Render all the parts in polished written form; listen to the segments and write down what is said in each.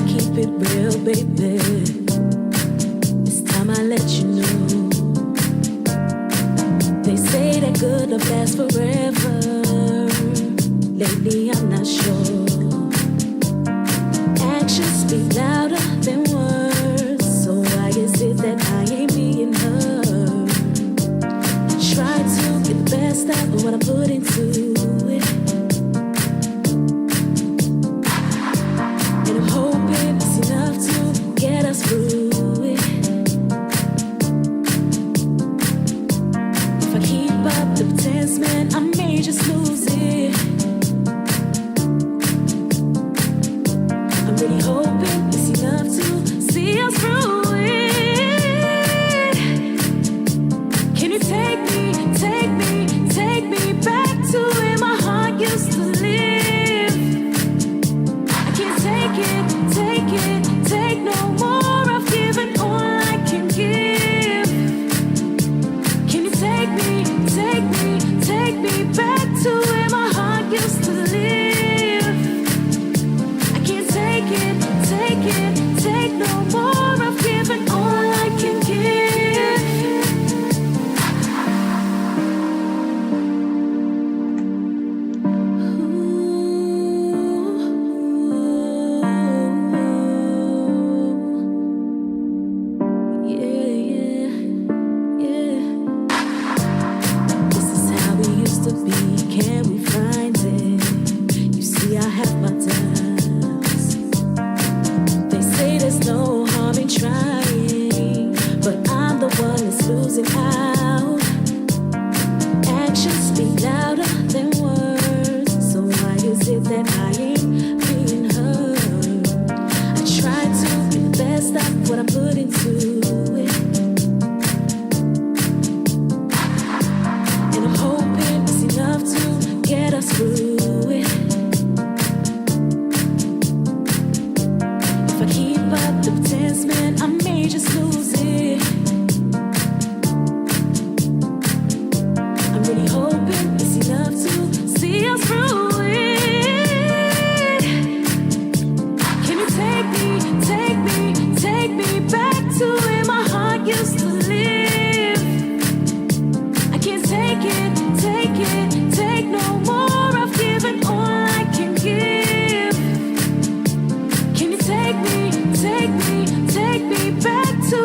keep it real, baby. It's time I let you know. They say that good love lasts forever. Lately, I'm not sure. Actions speak louder than words. So why is it that I ain't being heard? I try to get the best out of what I put into it. And I'm hoping it's enough to get us through it. If I keep up the pretense, man, I may just lose it. I'm really hoping it's enough to see us through it. Can you take me back to where my heart used to live? I can't take no more. I've given all I can give. Can you take me back to where my heart used to live? I can't take no more. I've given all I can give. Yeah. This is how we used to be. Can we find it? You see, I have my doubts. They say there's no harm in trying, but I'm the one that's losing out. Actions speak louder than words. So why is it that I ain't being heard? I try to get the best out of what I put into it. And I'm hoping it's enough to get us through it. If I keep up the pretense, man, I may just lose it. I'm really hoping it's enough to see us through it. Can you take me back to where my heart used to live? I can't take no more. I've given all I can give. Can you take me back to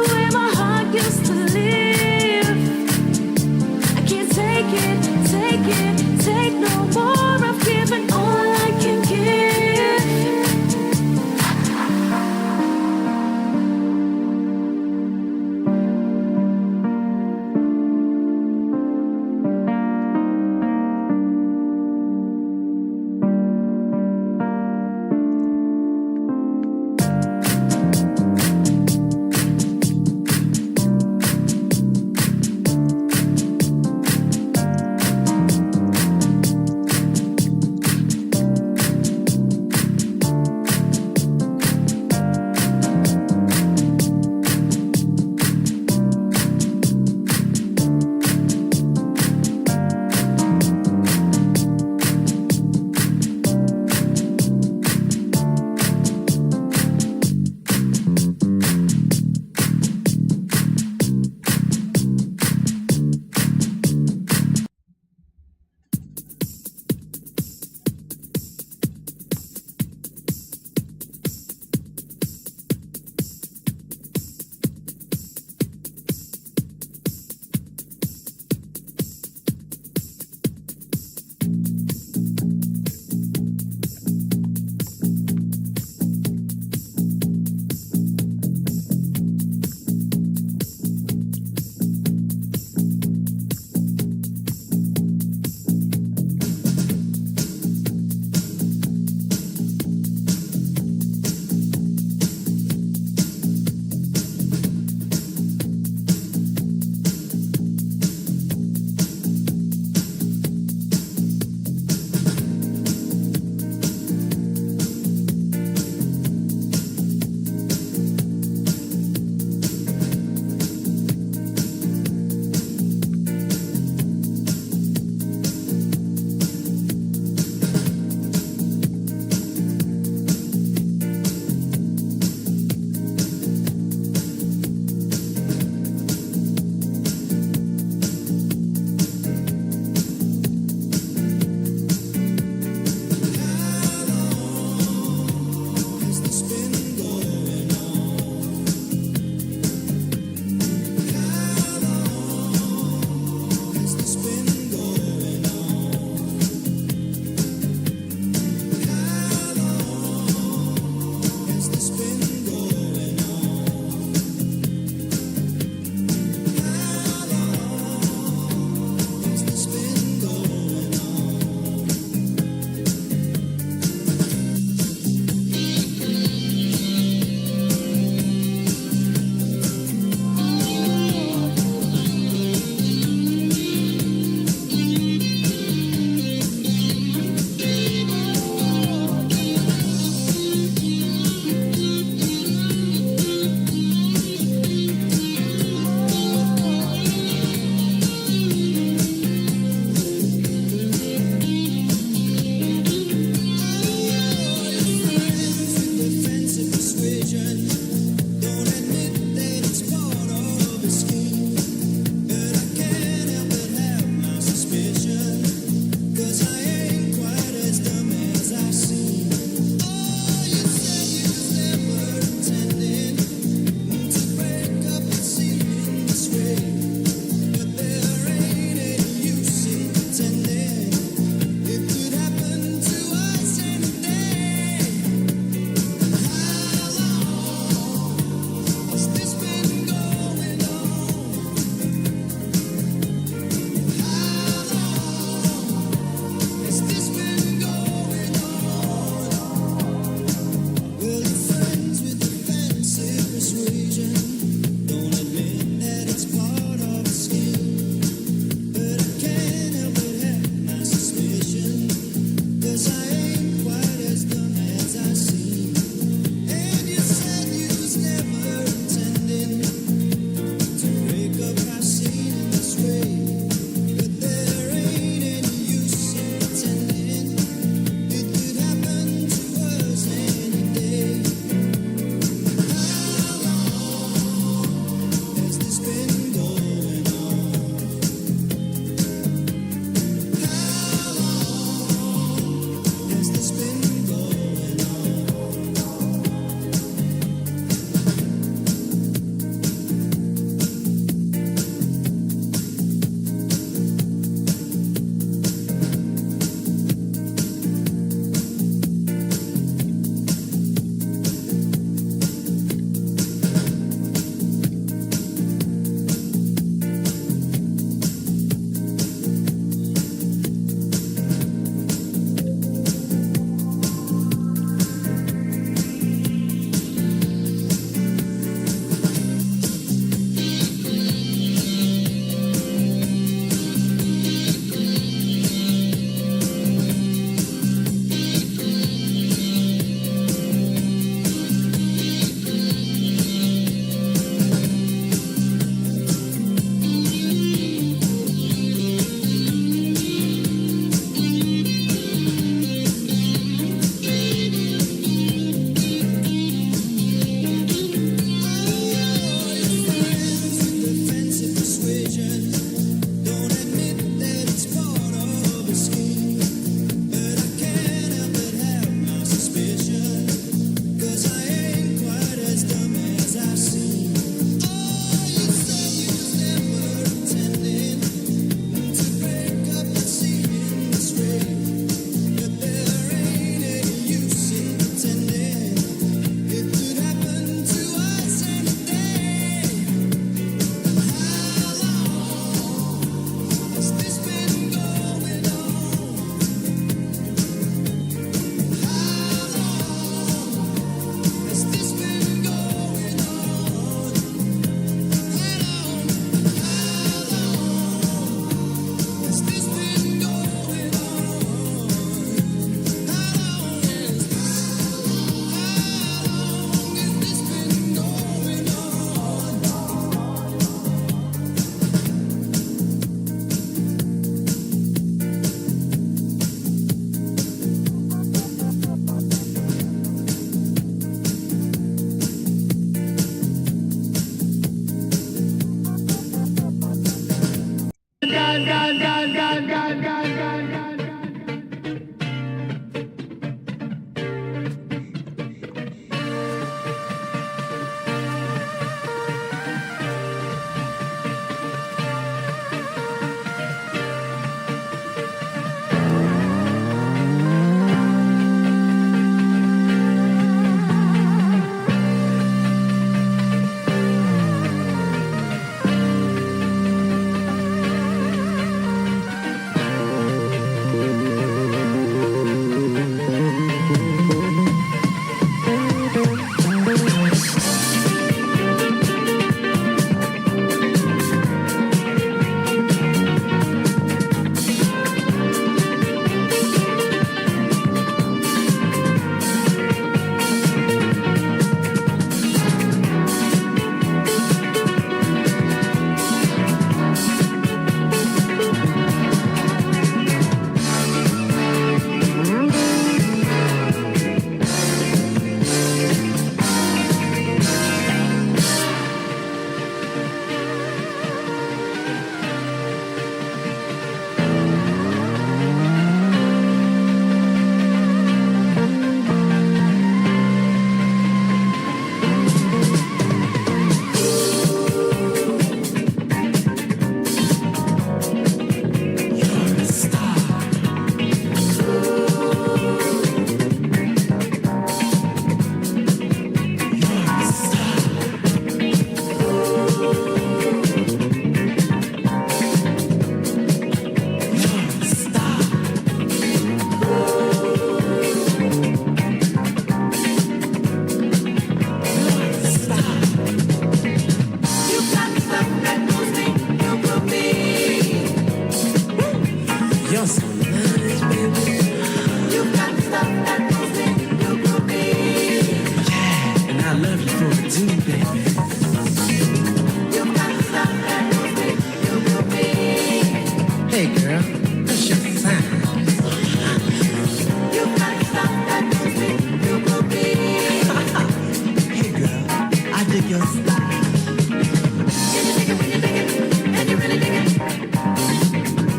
your style. Can you dig it when you dig it? Can you really dig it?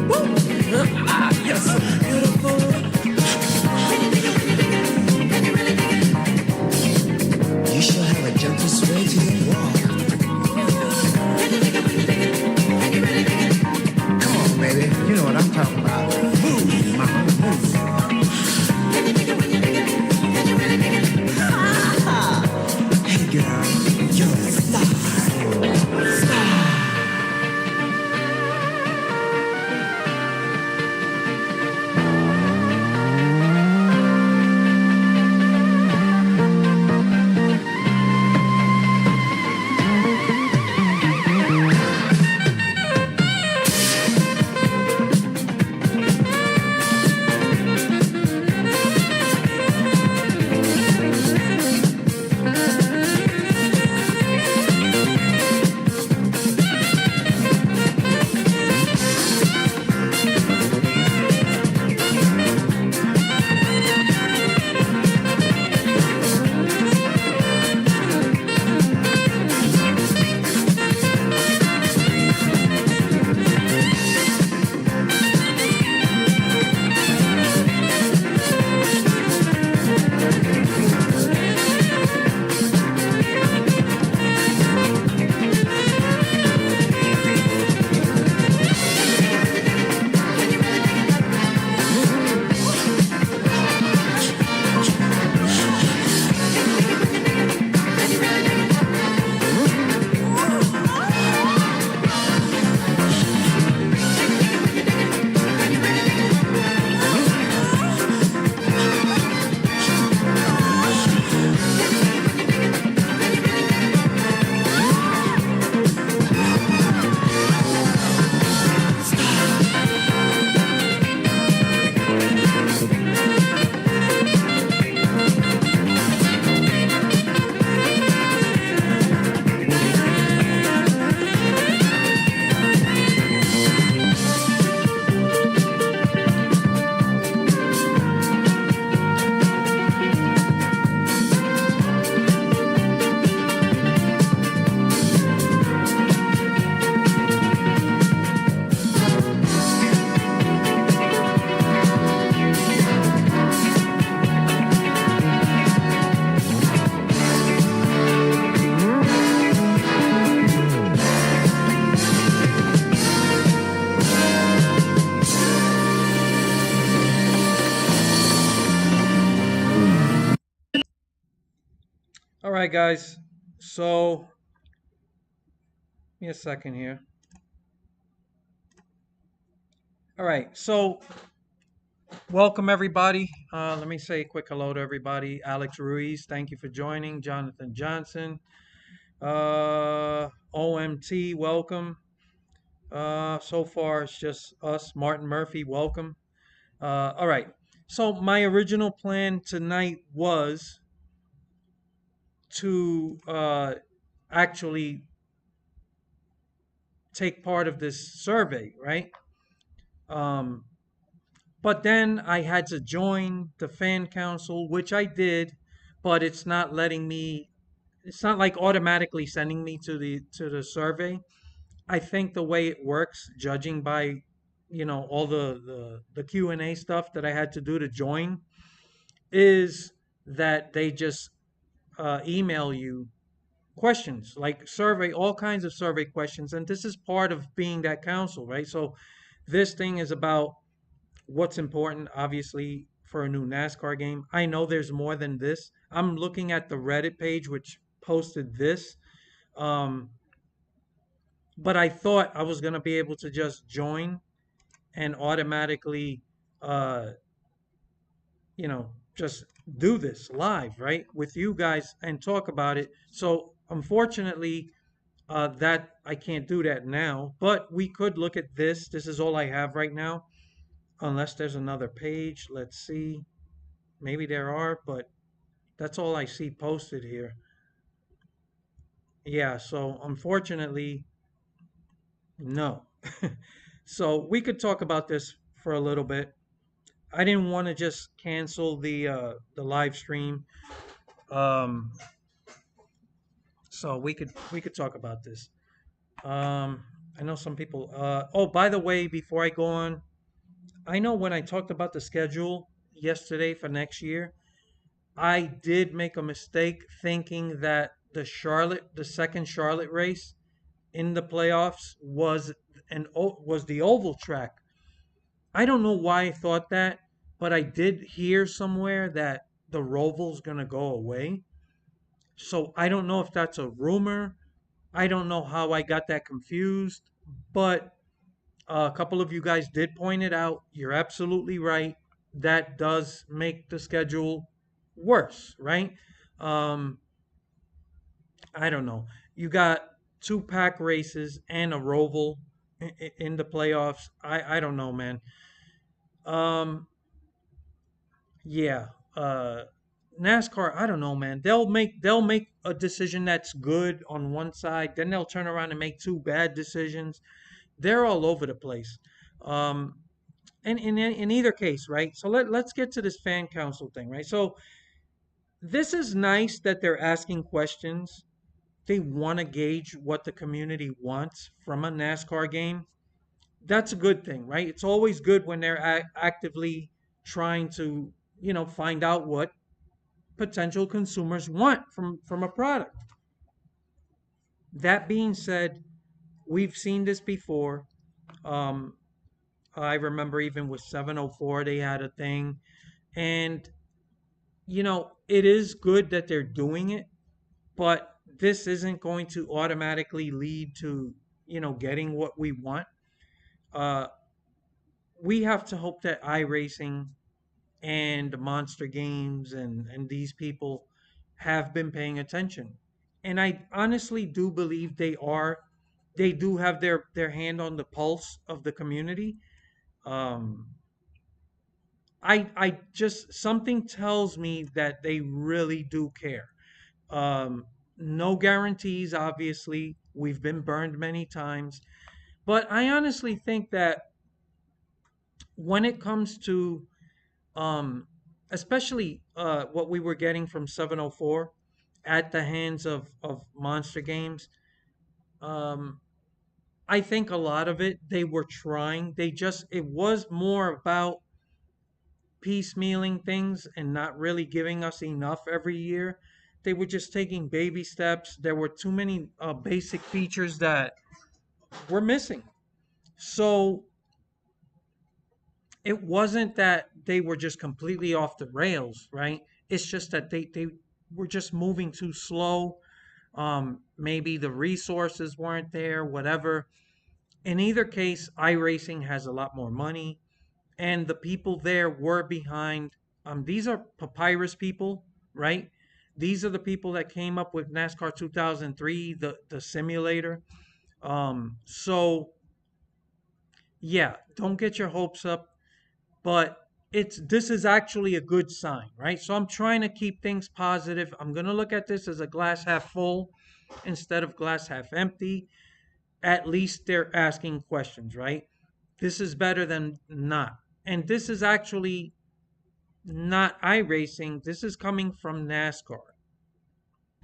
Woo! You're so beautiful. Can you dig it when you dig it? Can you really dig it? You shall have a gentle sway to your walk. Can you dig it when you dig it? Can you really dig it? Come on, baby. You know what I'm talking about. Move, mama, move. Can you dig it when you dig it? Can you really dig it? Hey, girl, you're a star. All right, guys. So, give me a second here. All right. So, welcome everybody. Let me say a quick hello to everybody. Alex Ruiz, thank you for joining. Jonathan Johnson, OMT, welcome. So far, it's just us. Martin Murphy, welcome. All right. So, my original plan tonight was to actually take part of this survey, right? Um, but then I had to join the fan council, which I did, but it's not letting me. It's not like automatically sending me to the survey. I think the way it works, judging by all the Q&A stuff that I had to do to join, is that they just email you questions like survey, all kinds of survey questions, and this is part of being that council, right? So this thing is about what's important, obviously, for a new NASCAR game. I know there's more than this. I'm looking at the Reddit page, which posted this. Um, but I thought I was going to be able to just join and automatically, uh, just do this live, right, with you guys and talk about it. So, unfortunately, that I can't do that now, but we could look at this. This is all I have right now, unless there's another page. Let's see. Maybe there are, but that's all I see posted here. Yeah, so unfortunately, no. So we could talk about this for a little bit. I didn't want to just cancel the live stream. Um, So we could talk about this. Um, I know some people. Oh, by the way, before I go on, I know when I talked about the schedule yesterday for next year, I did make a mistake thinking that the second Charlotte race in the playoffs was the oval track. I don't know why I thought that, but I did hear somewhere that the Roval's gonna go away. So I don't know if that's a rumor. I don't know how I got that confused, but a couple of you guys did point it out. You're absolutely right. That does make the schedule worse, right? Um, I don't know. You got two pack races and a Roval in the playoffs. I don't know, man. Um, yeah. Uh, NASCAR, I don't know, man. They'll make a decision that's good on one side, then they'll turn around and make two bad decisions. They're all over the place. Um, and in either case, right? So let's get to this fan council thing, right? So this is nice that they're asking questions. They want to gauge what the community wants from a NASCAR game. That's a good thing, right? It's always good when they're actively trying to, find out what potential consumers want from a product. That being said, we've seen this before. Um, I remember even with 704, they had a thing. And, it is good that they're doing it, but this isn't going to automatically lead to, getting what we want. Uh, we have to hope that iRacing and Monster Games and these people have been paying attention. And I honestly do believe they do have their hand on the pulse of the community. Um, I just something tells me that they really do care. Um, no guarantees, obviously. We've been burned many times. But I honestly think that when it comes to, um, especially what we were getting from 704 at the hands of Monster Games, um, I think a lot of it they were trying. It was more about piecemealing things and not really giving us enough every year. They were just taking baby steps. There were too many basic features that were missing. So it wasn't that they were just completely off the rails, right? It's just that they were just moving too slow. Maybe the resources weren't there, whatever. In either case, iRacing has a lot more money, and the people there were behind. These are Papyrus people, right? These are the people that came up with NASCAR 2003, the simulator. So yeah, don't get your hopes up, but this is actually a good sign, right? So I'm trying to keep things positive. I'm gonna look at this as a glass half full instead of glass half empty. At least they're asking questions, right? This is better than not. And this is actually not iRacing. This is coming from NASCAR.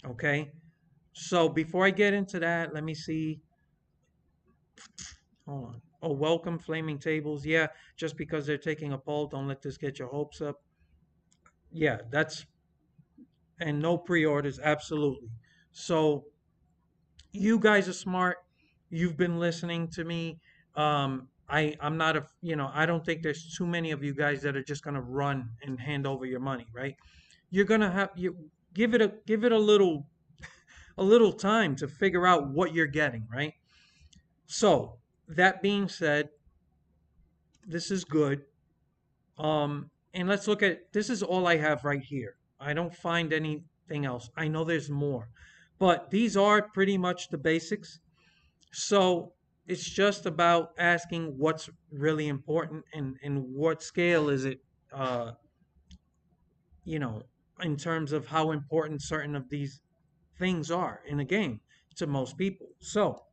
Okay. So before I get into that, let me see. Hold on. Oh, welcome, Flaming Tables. Yeah, just because they're taking a poll, don't let this get your hopes up. Yeah, and no pre orders. Absolutely. So you guys are smart. You've been listening to me. I'm not I don't think there's too many of you guys that are just gonna run and hand over your money, right? You're gonna have you give it a little time to figure out what you're getting, right? So that being said, this is good. And let's look at this is all I have right here. I don't find anything else. I know there's more, but these are pretty much the basics. So it's just about asking what's really important and what scale is it, uh, you know, in terms of how important certain of these things are in a game to most people. So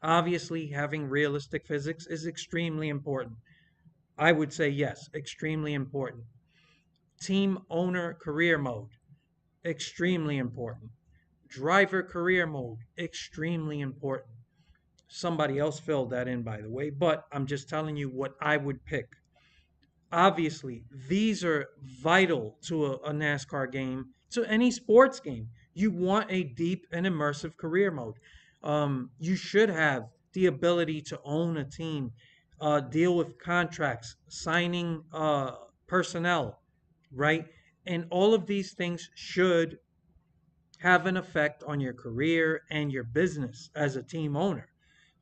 obviously, having realistic physics is extremely important. I would say yes, extremely important. Team owner career mode, extremely important. Driver career mode, extremely important. Somebody else filled that in, by the way, but I'm just telling you what I would pick. Obviously, these are vital to a NASCAR game, to any sports game. You want a deep and immersive career mode. You should have the ability to own a team, deal with contracts, signing personnel, right? And all of these things should have an effect on your career and your business as a team owner.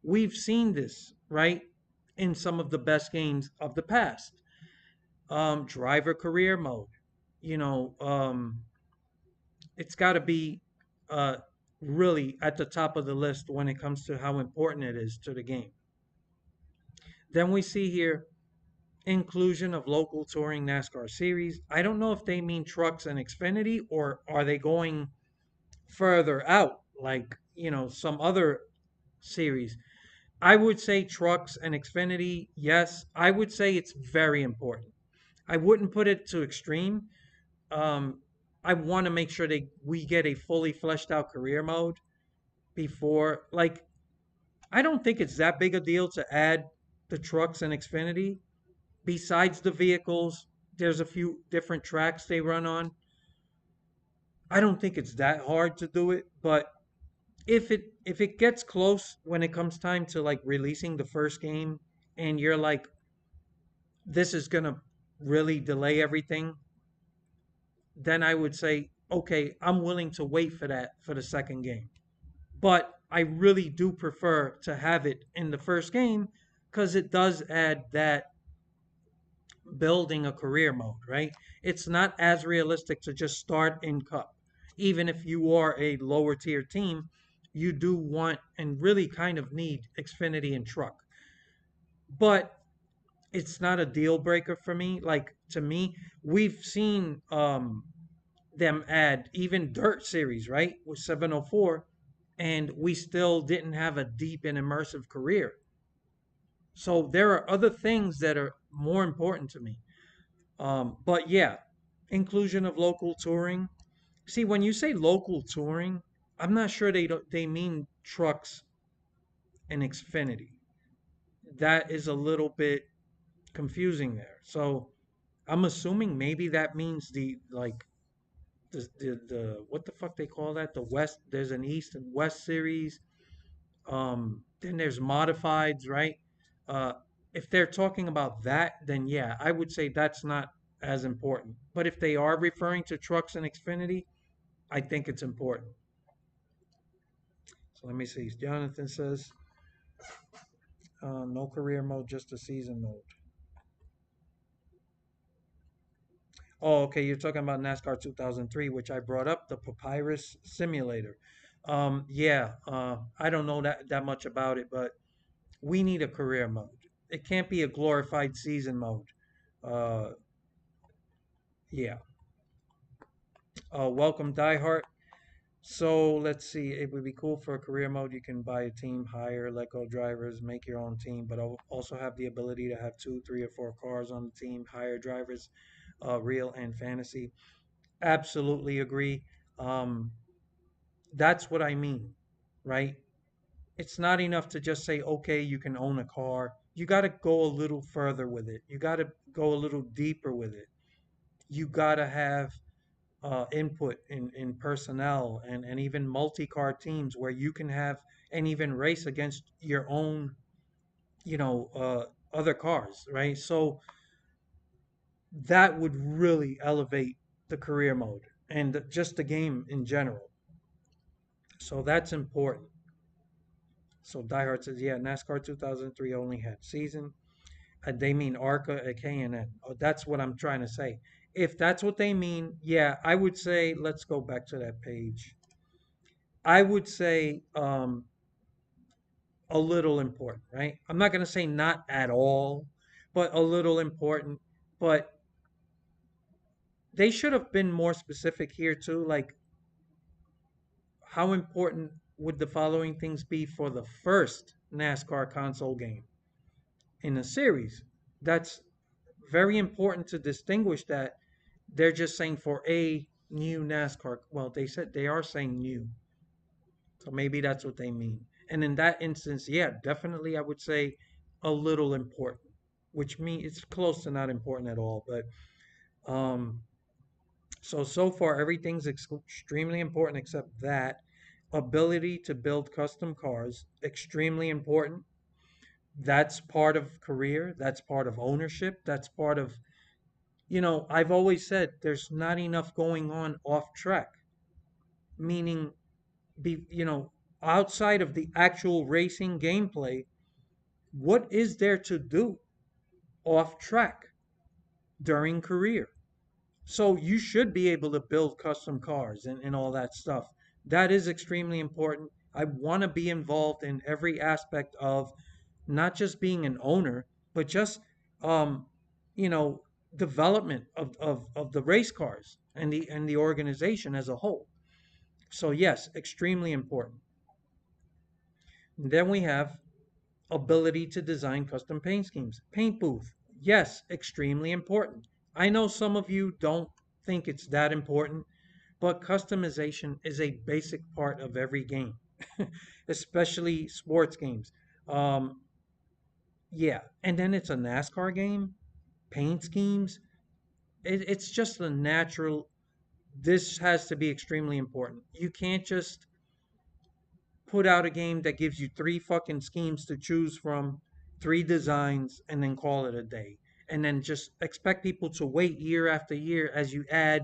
We've seen this, right, in some of the best games of the past. Driver career mode, you know, it's got to be uh, really at the top of the list when it comes to how important it is to the game. Then we see here inclusion of local touring NASCAR series. I don't know if they mean trucks and Xfinity, or are they going further out, like, some other series. I would say trucks and Xfinity, yes. I would say it's very important. I wouldn't put it to extreme. Um, I want to make sure that we get a fully fleshed out career mode before. Like, I don't think it's that big a deal to add the trucks and Xfinity. Besides the vehicles, there's a few different tracks they run on. I don't think it's that hard to do it, but if it gets close when it comes time to like releasing the first game, and you're like, this is gonna really delay everything, then I would say, okay, I'm willing to wait for that for the second game. But I really do prefer to have it in the first game because it does add that building a career mode, right? It's not as realistic to just start in Cup. Even if you are a lower tier team, you do want and really kind of need Xfinity and Truck. But it's not a deal breaker for me. Like, to me, we've seen them add even Dirt Series, right? With 704, and we still didn't have a deep and immersive career. So there are other things that are more important to me. But yeah, inclusion of local touring. See, when you say local touring, I'm not sure they mean trucks and Xfinity. That is a little bit confusing there. So I'm assuming maybe that means the like the what the fuck they call that? The West. There's an East and West series. Then there's modifieds, right? Uh, if they're talking about that, then yeah, I would say that's not as important. But if they are referring to trucks and Xfinity, I think it's important. So let me see. Jonathan says, no career mode, just a season mode. Oh, okay. You're talking about NASCAR 2003, which I brought up, the Papyrus Simulator. Yeah, I don't know that much about it, but we need a career mode. It can't be a glorified season mode. Uh, yeah. Welcome, Diehard. So let's see. It would be cool for a career mode. You can buy a team, hire, let go drivers, make your own team, but also have the ability to have two, three, or four cars on the team, hire drivers, real and fantasy. Absolutely agree. Um, that's what I mean, right? It's not enough to just say, okay, you can own a car. You got to go a little further with it. You got to go a little deeper with it. You got to have input in personnel, and even multi-car teams where you can have and even race against your own, other cars, right? So that would really elevate the career mode and just the game in general. So that's important. So Diehard says, yeah, NASCAR 2003 only had season. They mean ARCA at K&N. Oh, that's what I'm trying to say. If that's what they mean, yeah, I would say, let's go back to that page. I would say a little important, right? I'm not going to say not at all, but a little important. But they should have been more specific here too. Like, how important would the following things be for the first NASCAR console game in a series? That's very important to distinguish that they're just saying for a new NASCAR. Well, they said they are saying new. So maybe that's what they mean. And in that instance, yeah, definitely I would say a little important, which means it's close to not important at all. But um, so far everything's extremely important except that ability to build custom cars, extremely important. That's part of career, that's part of ownership, that's part of, I've always said there's not enough going on off track, meaning be, outside of the actual racing gameplay, what is there to do off track during career? So you should be able to build custom cars and all that stuff. That is extremely important. I want to be involved in every aspect of not just being an owner, but just um, you know, development of the race cars and the organization as a whole. So yes, extremely important. And then we have ability to design custom paint schemes. Paint booth. Yes, extremely important. I know some of you don't think it's that important, but customization is a basic part of every game, especially sports games. Um, yeah, and then it's a NASCAR game, paint schemes. It's just a natural. This has to be extremely important. You can't just put out a game that gives you three fucking schemes to choose from, three designs, and then call it a day. And then just expect people to wait year after year as you add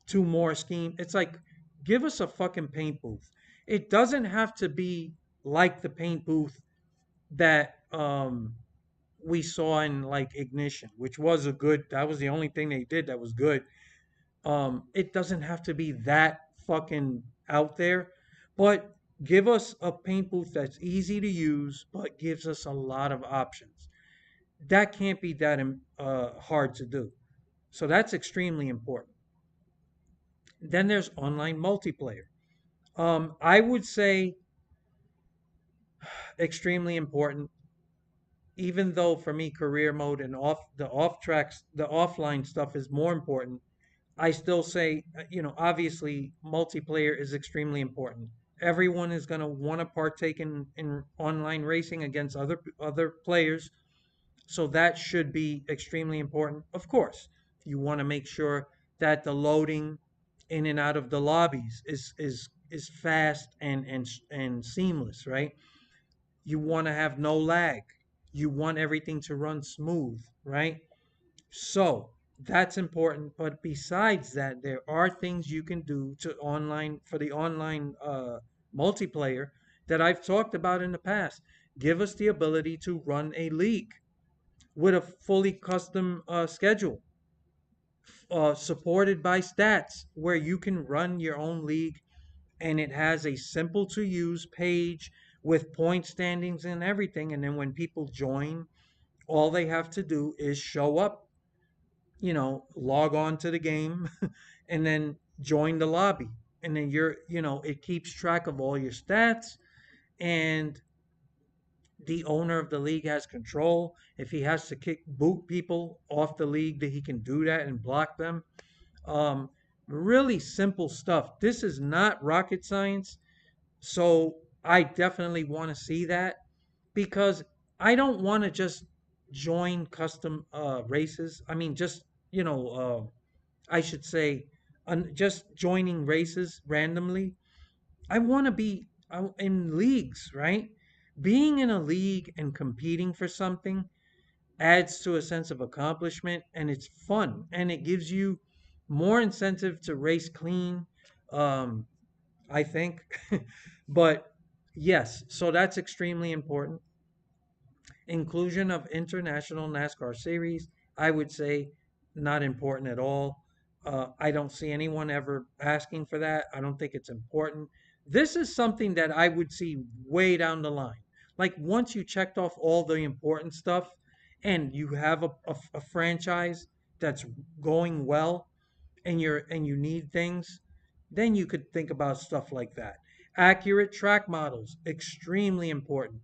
two more schemes. It's like, give us a fucking paint booth. It doesn't have to be like the paint booth that we saw in like Ignition, which was that was the only thing they did that was good. It doesn't have to be that fucking out there, but give us a paint booth that's easy to use, but gives us a lot of options. That can't be that hard to do. So that's extremely important. Then there's online multiplayer. I would say extremely important, even though for me career mode and the offline stuff is more important. I still say, obviously multiplayer is extremely important. Everyone is going to want to partake in online racing against other players, so that should be extremely important. Of course, you want to make sure that the loading in and out of the lobbies is fast and seamless, right? You want to have no lag. You want everything to run smooth, right? So that's important. But besides that, there are things you can do for the online multiplayer that I've talked about in the past. Give us the ability to run a league with a fully custom schedule, supported by stats, where you can run your own league and it has a simple to use page with point standings and everything. And then when people join, all they have to do is show up, log on to the game and then join the lobby. And then it keeps track of all your stats, and the owner of the league has control. If he has to boot people off the league, that he can do that and block them. Um, Really simple stuff. This is not rocket science. So I definitely want to see that, because I don't want to just join custom races. I mean, just, I should say, just joining races randomly. I want to be in leagues, right? Being in a league and competing for something adds to a sense of accomplishment, and it's fun, and it gives you more incentive to race clean, um, I think. But yes, so that's extremely important. Inclusion of international NASCAR series, I would say not important at all. I don't see anyone ever asking for that. I don't think it's important. This is something that I would see way down the line. Like once you checked off all the important stuff and you have a franchise that's going well, and you need things, then you could think about stuff like that. Accurate track models, extremely important.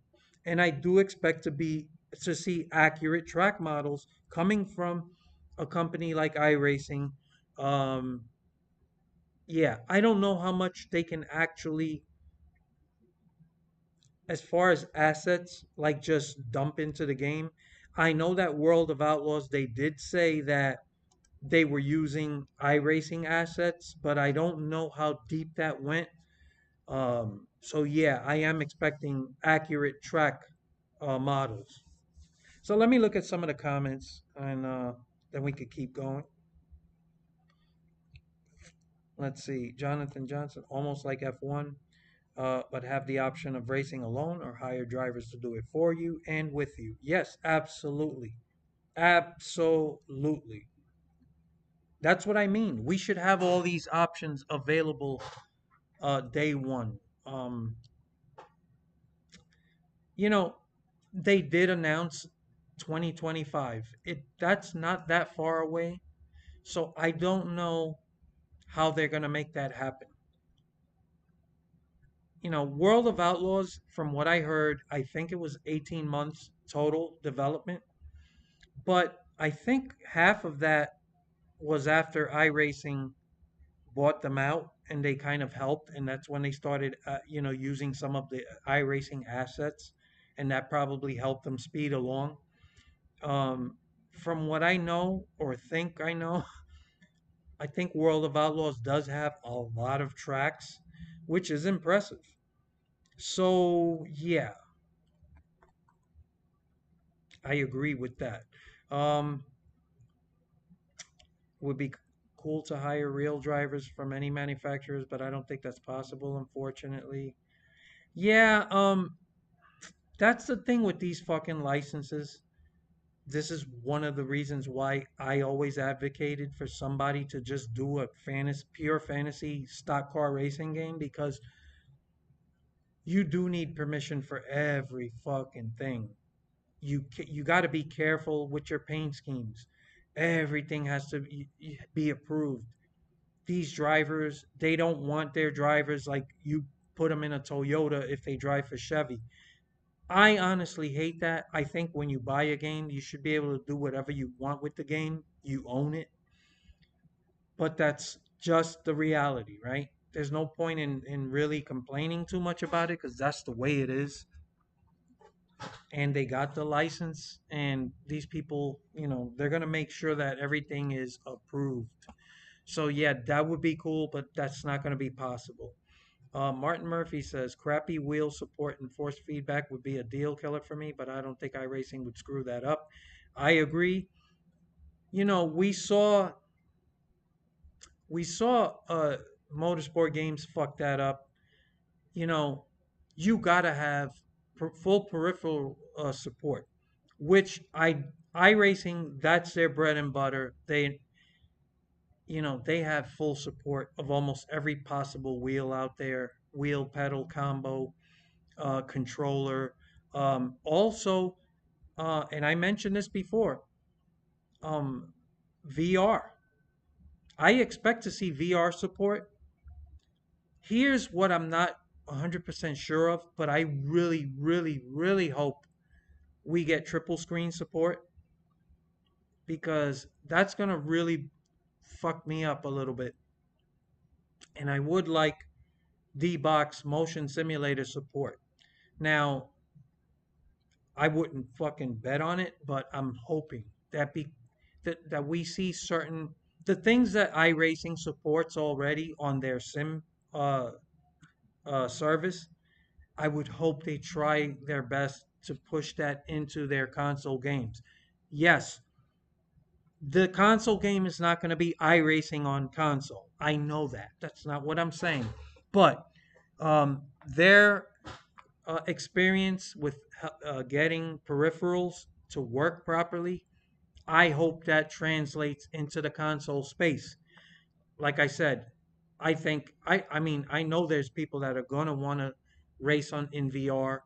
And I do expect to see accurate track models coming from a company like iRacing. Um, yeah, I don't know how much they can actually as far as assets, like just dump into the game, I know that World of Outlaws, they did say that they were using iRacing assets, but I don't know how deep that went. So yeah, I am expecting accurate track models. So let me look at some of the comments, and then we could keep going. Let's see. Jonathan Johnson, almost like F1, but have the option of racing alone or hire drivers to do it for you and with you. Yes, absolutely. Absolutely. That's what I mean. We should have all these options available day one. Um, you know, they did announce 2025. That's not that far away. So I don't know how they're going to make that happen. World of Outlaws, from what I heard, I think it was 18 months total development, but I think half of that was after iRacing bought them out and they kind of helped, and that's when they started using some of the iRacing assets, and that probably helped them speed along. Um, from what I know or think I know, I think World of Outlaws does have a lot of tracks, which is impressive. So yeah, I agree with that. Um, would be cool to hire real drivers from any manufacturers, but I don't think that's possible, unfortunately. Yeah, that's the thing with these fucking licenses. This is one of the reasons why I always advocated for somebody to just do a pure fantasy stock car racing game, because you do need permission for every fucking thing. You got to be careful with your paint schemes. Everything has to be approved. These drivers, they don't want their drivers like you put them in a Toyota if they drive for Chevy. I honestly hate that. I think when you buy a game, you should be able to do whatever you want with the game. You own it. But that's just the reality, right? There's no point in really complaining too much about it, because that's the way it is. And they got the license, and these people, they're going to make sure that everything is approved. So, yeah, that would be cool, but that's not going to be possible. Martin Murphy says crappy wheel support and force feedback would be a deal killer for me, but I don't think iRacing would screw that up. I agree. You know, we saw motorsport games fuck that up. You know, you gotta have full peripheral support, which iRacing, that's their bread and butter. They have full support of almost every possible wheel out there, wheel pedal combo, controller. Also, and I mentioned this before, um, VR. I expect to see VR support. Here's what I'm not 100% sure of, but I really, really, really hope we get triple screen support, because that's going to really fuck me up a little bit. And I would like D-Box motion simulator support. Now, I wouldn't fucking bet on it, but I'm hoping that we see certain the things that iRacing supports already on their sim uh, service. I would hope they try their best to push that into their console games. Yes, the console game is not going to be iRacing on console. I know that. That's not what I'm saying. But their experience with getting peripherals to work properly, I hope that translates into the console space. Like I said, I mean I know there's people that are gonna want to race on in VR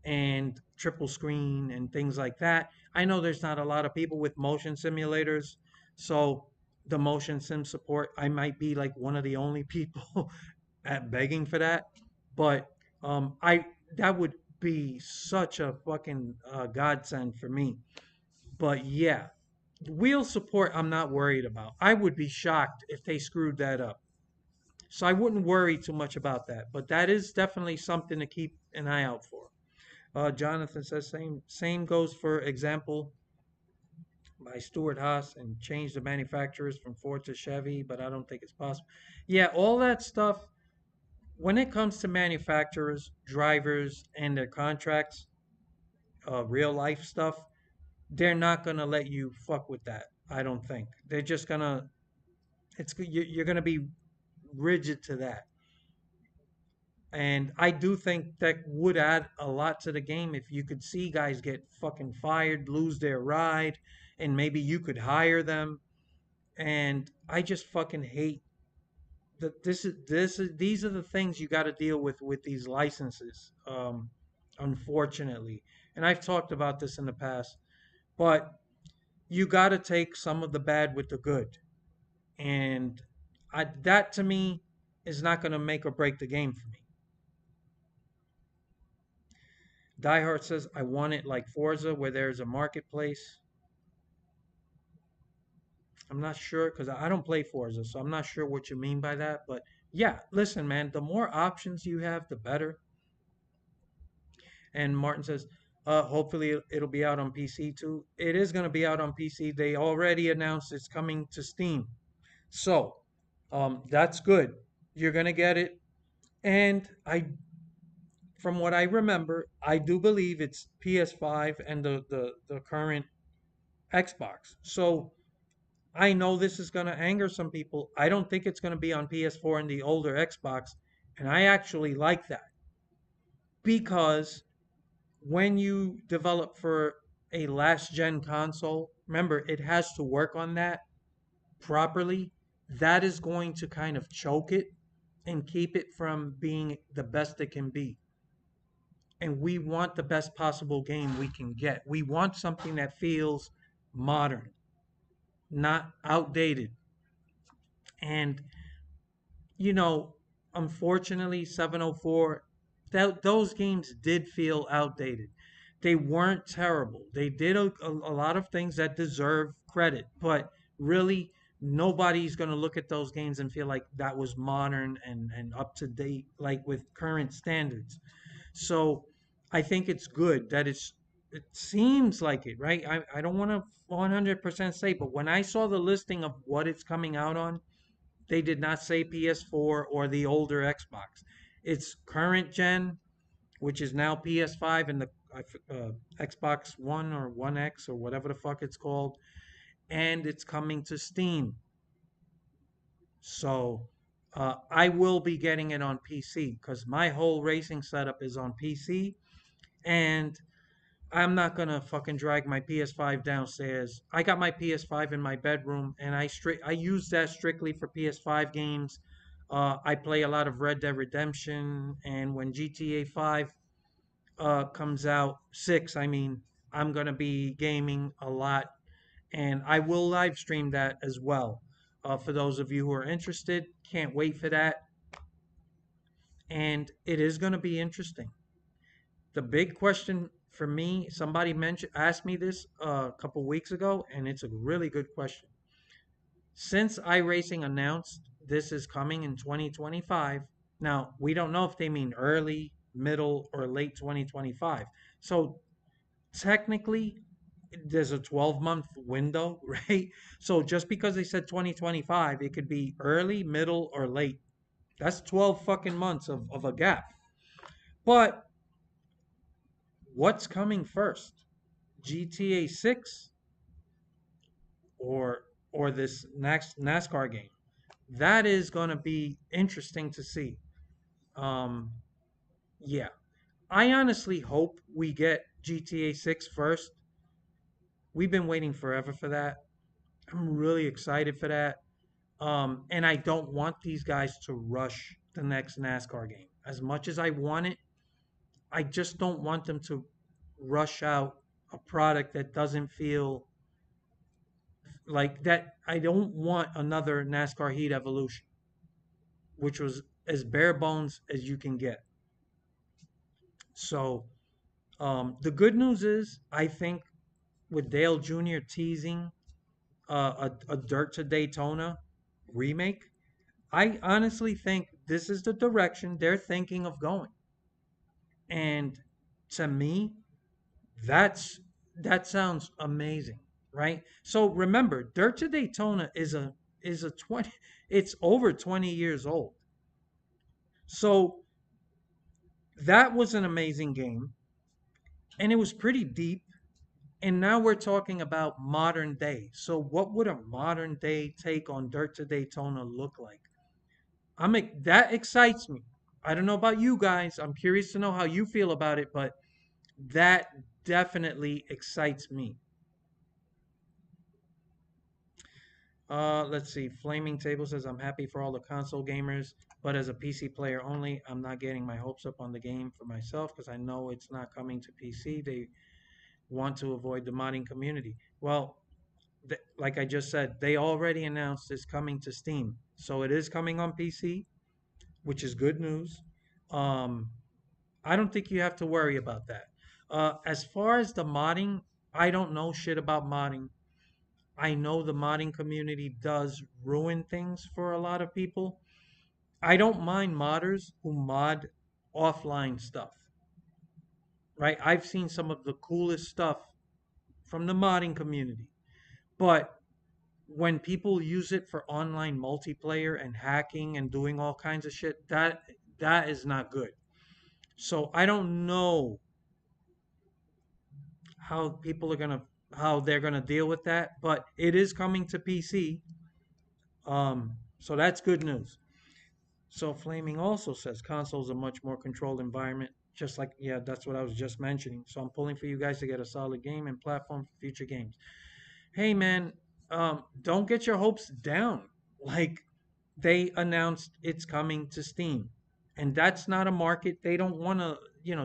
and triple screen and things like that. I know there's not a lot of people with motion simulators, so the motion sim support, I might be like one of the only people at begging for that. But I that would be such a fucking godsend for me. But yeah, wheel support I'm not worried about. I would be shocked if they screwed that up. So I wouldn't worry too much about that. But that is definitely something to keep an eye out for. Jonathan says same goes for example by Stuart Haas and change the manufacturers from Ford to Chevy, but I don't think it's possible. Yeah, all that stuff. When it comes to manufacturers, drivers, and their contracts, real life stuff, they're not gonna let you fuck with that. I don't think they're just gonna. You're gonna be rigid to that. And I do think that would add a lot to the game if you could see guys get fucking fired, lose their ride, and maybe you could hire them. And I just fucking hate that these are the things you got to deal with these licenses. Unfortunately, and I've talked about this in the past, but you got to take some of the bad with the good. And that to me is not going to make or break the game for me. Diehard says, I want it like Forza where there's a marketplace. I'm not sure because I don't play Forza, so I'm not sure what you mean by that. But yeah, listen, man, the more options you have, the better. And Martin says, hopefully it'll be out on PC too. It is going to be out on PC. They already announced it's coming to Steam. So that's good. You're going to get it. And from what I remember, I do believe it's PS5 and the current Xbox. So I know this is going to anger some people. I don't think it's going to be on PS4 and the older Xbox. And I actually like that because when you develop for a last gen console, remember, it has to work on that properly. That is going to kind of choke it and keep it from being the best it can be. And we want the best possible game we can get. We want something that feels modern, not outdated. And you know, unfortunately, 704, those games did feel outdated. They weren't terrible. They did a lot of things that deserve credit, but really, nobody's going to look at those games and feel like that was modern and up to date, like with current standards. So I think it's good that it seems like it, right? I don't want to 100% say, but when I saw the listing of what it's coming out on, they did not say PS4 or the older Xbox. It's current gen, which is now PS5 and the Xbox One or One X or whatever the fuck it's called, and it's coming to Steam. So I will be getting it on PC because my whole racing setup is on PC, and I'm not gonna fucking drag my PS5 downstairs. I got my PS5 in my bedroom, and I use that strictly for PS5 games. I play a lot of Red Dead Redemption, and when GTA 5 comes out, 6, I mean, I'm gonna be gaming a lot, and I will live stream that as well. For those of you who are interested, can't wait for that, and it is gonna be interesting. The big question for me, somebody mentioned asked me this a couple weeks ago, and it's a really good question. Since iRacing announced this is coming in 2025, now we don't know if they mean early, middle, or late 2025. So technically, there's a 12-month window, right? So just because they said 2025, it could be early, middle, or late. That's 12 fucking months of a gap. But what's coming first? GTA 6 or this next NASCAR game. That is going to be interesting to see. Um yeah. I honestly hope we get GTA 6 first. We've been waiting forever for that. I'm really excited for that. And I don't want these guys to rush the next NASCAR game. As much as I want it, I just don't want them to rush out a product that doesn't feel like that. I don't want another NASCAR Heat Evolution, which was as bare bones as you can get. So the good news is, I think with Dale Jr. teasing a Dirt to Daytona remake, I honestly think this is the direction they're thinking of going. And to me, that's that sounds amazing, right? So remember, Dirt to Daytona is a 20, it's over 20 years old. So that was an amazing game, and it was pretty deep. And now we're talking about modern day. So what would a modern day take on Dirt to Daytona look like? That excites me. I don't know about you guys. I'm curious to know how you feel about it, but that definitely excites me. Let's see. Flaming Table says I'm happy for all the console gamers, but as a PC player only, I'm not getting my hopes up on the game for myself because I know it's not coming to PC. They want to avoid the modding community. Well, like I just said, they already announced it's coming to Steam, so it is coming on PC, which is good news. Um, I don't think you have to worry about that. As far as the modding, I don't know shit about modding. I know the modding community does ruin things for a lot of people. I don't mind modders who mod offline stuff, right? I've seen some of the coolest stuff from the modding community. But when people use it for online multiplayer and hacking and doing all kinds of shit, that is not good. So I don't know how people are gonna how they're gonna deal with that, but it is coming to PC. So that's good news. So Flaming also says consoles a much more controlled environment, just like yeah, that's what I was just mentioning. So I'm pulling for you guys to get a solid game and platform for future games. Hey man, don't get your hopes down. Like they announced it's coming to Steam, and that's not a market they don't want to.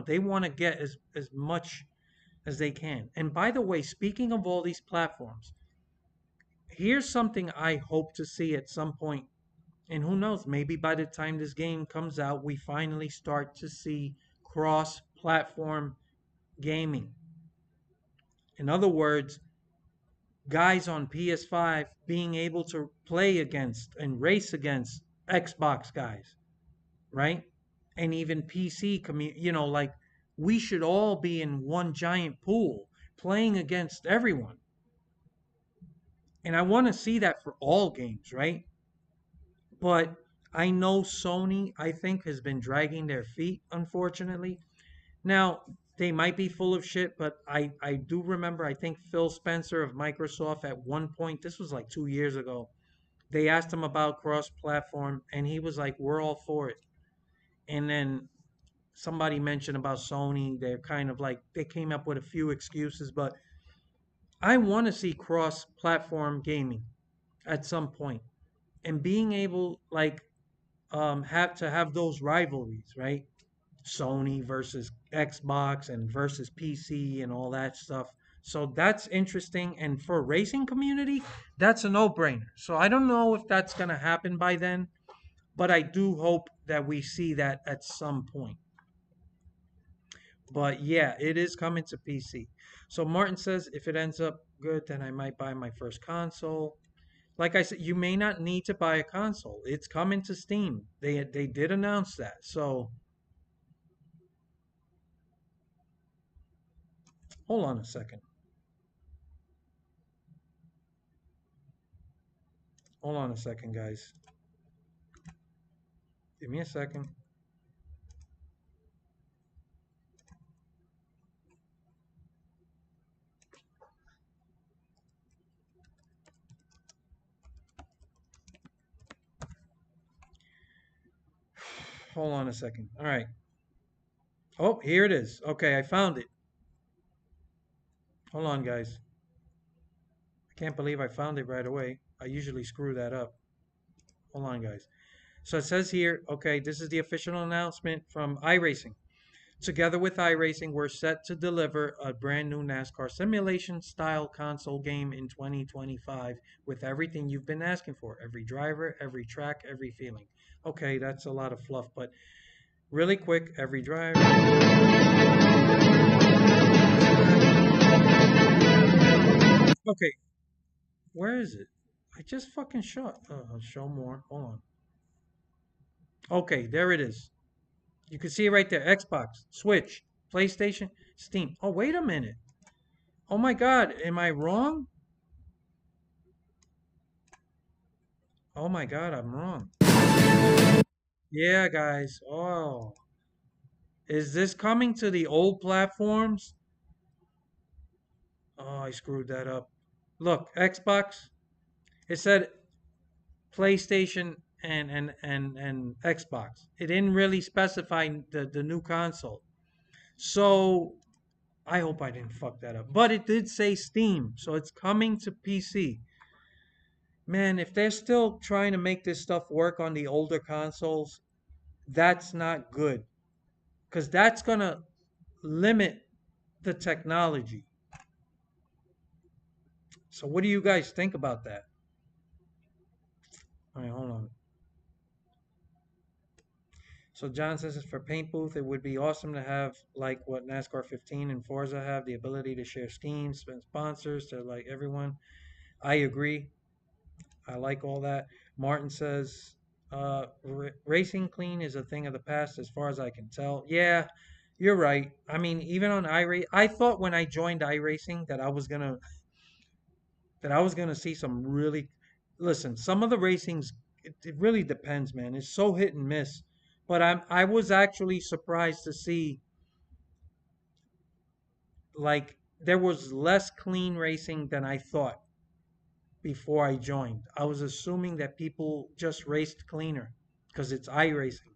They want to get as much as they can. And by the way, speaking of all these platforms, here's something I hope to see at some point. And who knows, maybe by the time this game comes out, we finally start to see cross platform gaming. In other words, guys on PS5 being able to play against and race against Xbox guys, right? And even PC community, like we should all be in one giant pool playing against everyone. And I want to see that for all games, right? But I know Sony, I think, has been dragging their feet, unfortunately. Now, they might be full of shit, but I do remember, I think Phil Spencer of Microsoft at one point, this was like 2 years ago, they asked him about cross platform, and he was like, we're all for it. And then somebody mentioned about Sony, they're kind of like, they came up with a few excuses, but I want to see cross platform gaming at some point and being able like have those rivalries, right? Sony versus Xbox and versus PC and all that stuff. So that's interesting. And for racing community, that's a no-brainer. So I don't know if that's gonna happen by then, but I do hope that we see that at some point. But yeah, it is coming to PC. So Martin says if it ends up good, then I might buy my first console. Like I said, you may not need to buy a console. It's coming to Steam. They did announce that. So hold on a second. Hold on a second, guys. Give me a second. Hold on a second. All right. Oh, here it is. Okay, I found it. Hold on, guys. I can't believe I found it right away. I usually screw that up. Hold on, guys. So it says here, okay, this is the official announcement from iRacing. Together with iRacing, we're set to deliver a brand new NASCAR simulation style console game in 2025 with everything you've been asking for every driver, every track, every feeling. Okay, that's a lot of fluff, but really quick, every driver. Okay, where is it? I just fucking shot. Show more. Hold on. Okay, there it is. You can see it right there. Xbox, Switch, PlayStation, Steam. Oh, wait a minute. Oh my God, am I wrong? Oh my God, I'm wrong. Yeah, guys. Oh, is this coming to the old platforms? Oh, I screwed that up. Look, Xbox. It said PlayStation and Xbox. It didn't really specify the new console. So I hope I didn't fuck that up. But it did say Steam, so it's coming to PC. Man, if they're still trying to make this stuff work on the older consoles, that's not good. Because that's going to limit the technology. So, what do you guys think about that? All right, hold on. So, John says for Paint Booth, it would be awesome to have like what NASCAR 15 and Forza have, the ability to share schemes and sponsors to like everyone. I agree. I like all that. Martin says, racing clean is a thing of the past as far as I can tell. Yeah, you're right. I mean, even on iRacing, I thought when I joined iRacing that I was gonna see some really. Listen, some of the racings, it really depends, man. It's so hit and miss. But I was actually surprised to see like there was less clean racing than I thought before I joined. I was assuming that people just raced cleaner because it's iRacing.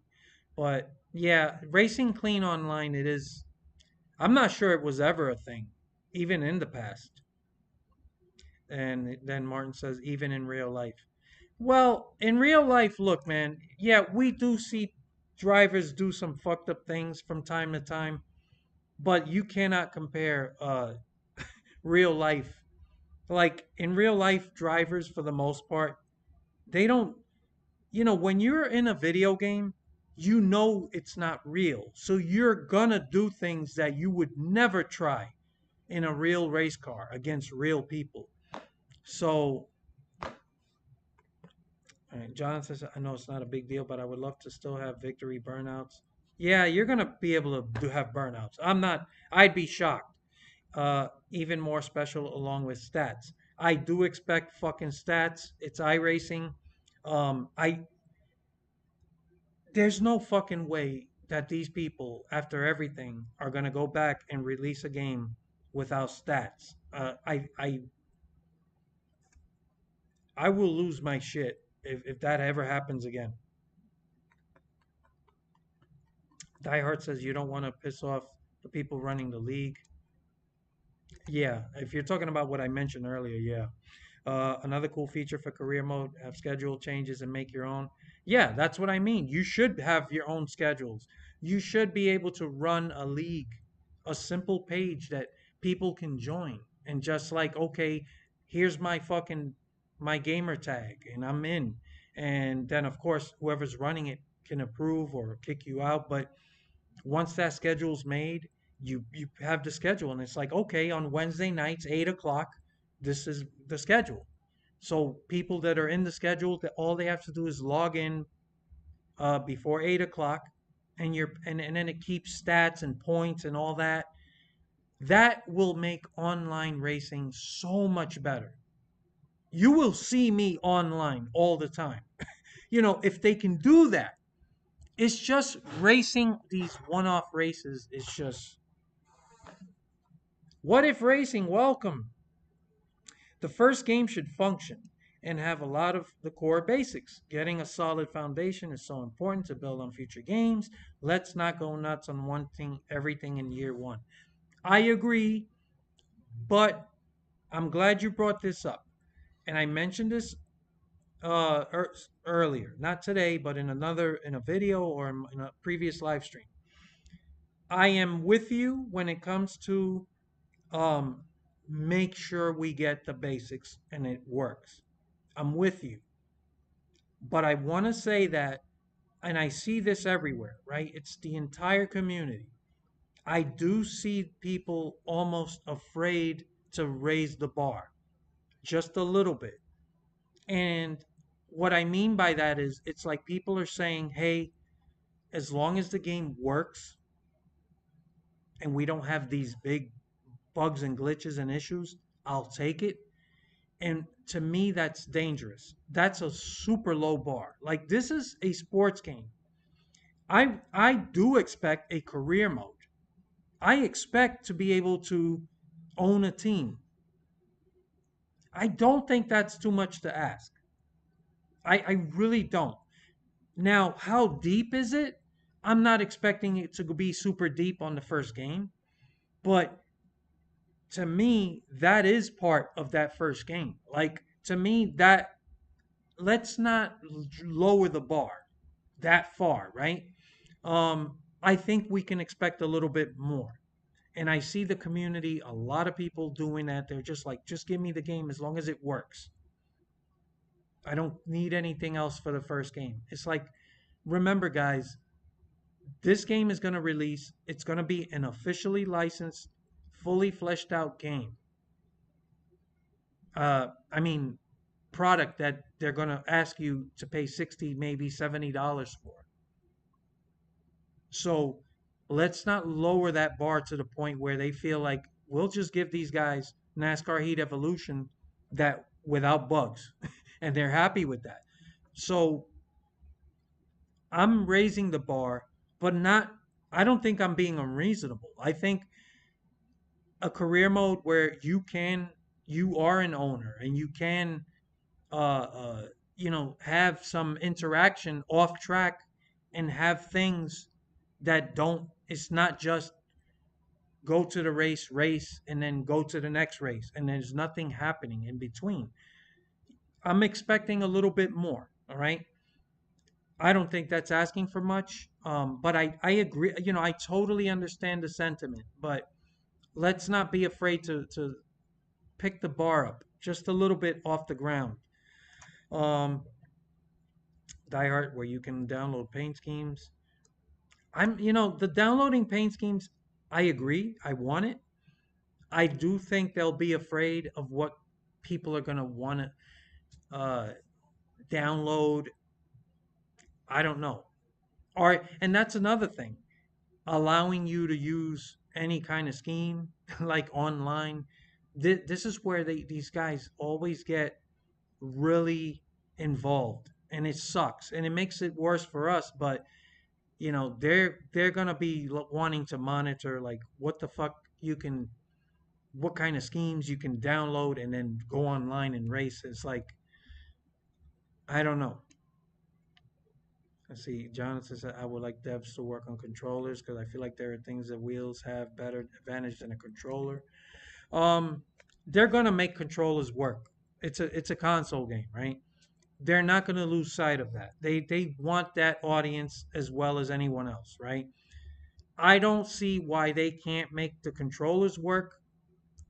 But yeah, racing clean online, it is. I'm not sure it was ever a thing, even in the past. And then Martin says, even in real life. Well, in real life, look, man, yeah, we do see drivers do some fucked up things from time to time, but you cannot compare real life. Like in real life, drivers, for the most part, they don't, when you're in a video game, you know it's not real. So you're gonna do things that you would never try in a real race car against real people. So, all right, John says, I know it's not a big deal, but I would love to still have victory burnouts. Yeah, you're gonna be able to have burnouts. I'm not, I'd be shocked. Even more special along with stats. I do expect fucking stats. It's iRacing. I There's no fucking way that these people, after everything, are gonna go back and release a game without stats. I will lose my shit if that ever happens again. Die Hard says you don't want to piss off the people running the league. Yeah, if you're talking about what I mentioned earlier, yeah. Another cool feature for career mode, have schedule changes and make your own. Yeah, that's what I mean. You should have your own schedules. You should be able to run a league, a simple page that people can join and just like, okay, here's my gamer tag and I'm in. And then of course whoever's running it can approve or kick you out, but once that schedule's made, you have the schedule, and it's like, okay, on Wednesday nights, 8 o'clock, this is the schedule. So people that are in the schedule, that all they have to do is log in before 8 o'clock, and then it keeps stats and points and all that. That will make online racing so much better. You will see me online all the time. If they can do that, it's just racing these one-off races is just. What if racing? Welcome. The first game should function and have a lot of the core basics. Getting a solid foundation is so important to build on future games. Let's not go nuts on wanting everything in year one. I agree, but I'm glad you brought this up. And I mentioned this earlier, not today, but in a video or in a previous live stream. I am with you when it comes to um, make sure we get the basics and it works. I'm with you. But I want to say that, and I see this everywhere, right? It's the entire community. I do see people almost afraid to raise the bar just a little bit. And what I mean by that is it's like people are saying, hey, as long as the game works, and we don't have these big bugs and glitches and issues, I'll take it. And to me, that's dangerous. That's a super low bar. Like, this is a sports game. I do expect a career mode. I expect to be able to own a team. I don't think that's too much to ask. I really don't. Now, how deep is it? I'm not expecting it to be super deep on the first game, but to me, that is part of that first game. Like, to me, that let's not lower the bar that far, right? I think we can expect a little bit more. And I see the community, a lot of people doing that. They're just like, just give me the game as long as it works. I don't need anything else for the first game. It's like, remember, guys, this game is going to release. It's going to be an officially licensed, fully fleshed out game. I mean, product that they're going to ask you to pay 60, maybe $70 for. So let's not lower that bar to the point where they feel like we'll just give these guys NASCAR Heat Evolution that without bugs, and they're happy with that. So I'm raising the bar, but not. I don't think I'm being unreasonable. I think a career mode where you are an owner and you can have some interaction off track and have things that don't, it's not just go to the race, and then go to the next race, and there's nothing happening in between. I'm expecting a little bit more. All right. I don't think that's asking for much. But I agree. I totally understand the sentiment, but let's not be afraid to pick the bar up just a little bit off the ground. Um, Die where you can download paint schemes. The downloading paint schemes, I agree. I want it. I do think they'll be afraid of what people are going to want to download. I don't know. All right. And that's another thing. Allowing you to use any kind of scheme, like online. This is where these guys always get really involved. And it sucks. And it makes it worse for us. But they're gonna be wanting to monitor like what the fuck you can, what kind of schemes you can download and then go online and race. It's like, I don't know. Let's see. Jonathan said I would like devs to work on controllers because I feel like there are things that wheels have better advantage than a controller. Um, they're gonna make controllers work. It's a console game, right? They're not gonna lose sight of that. They want that audience as well as anyone else, right? I don't see why they can't make the controllers work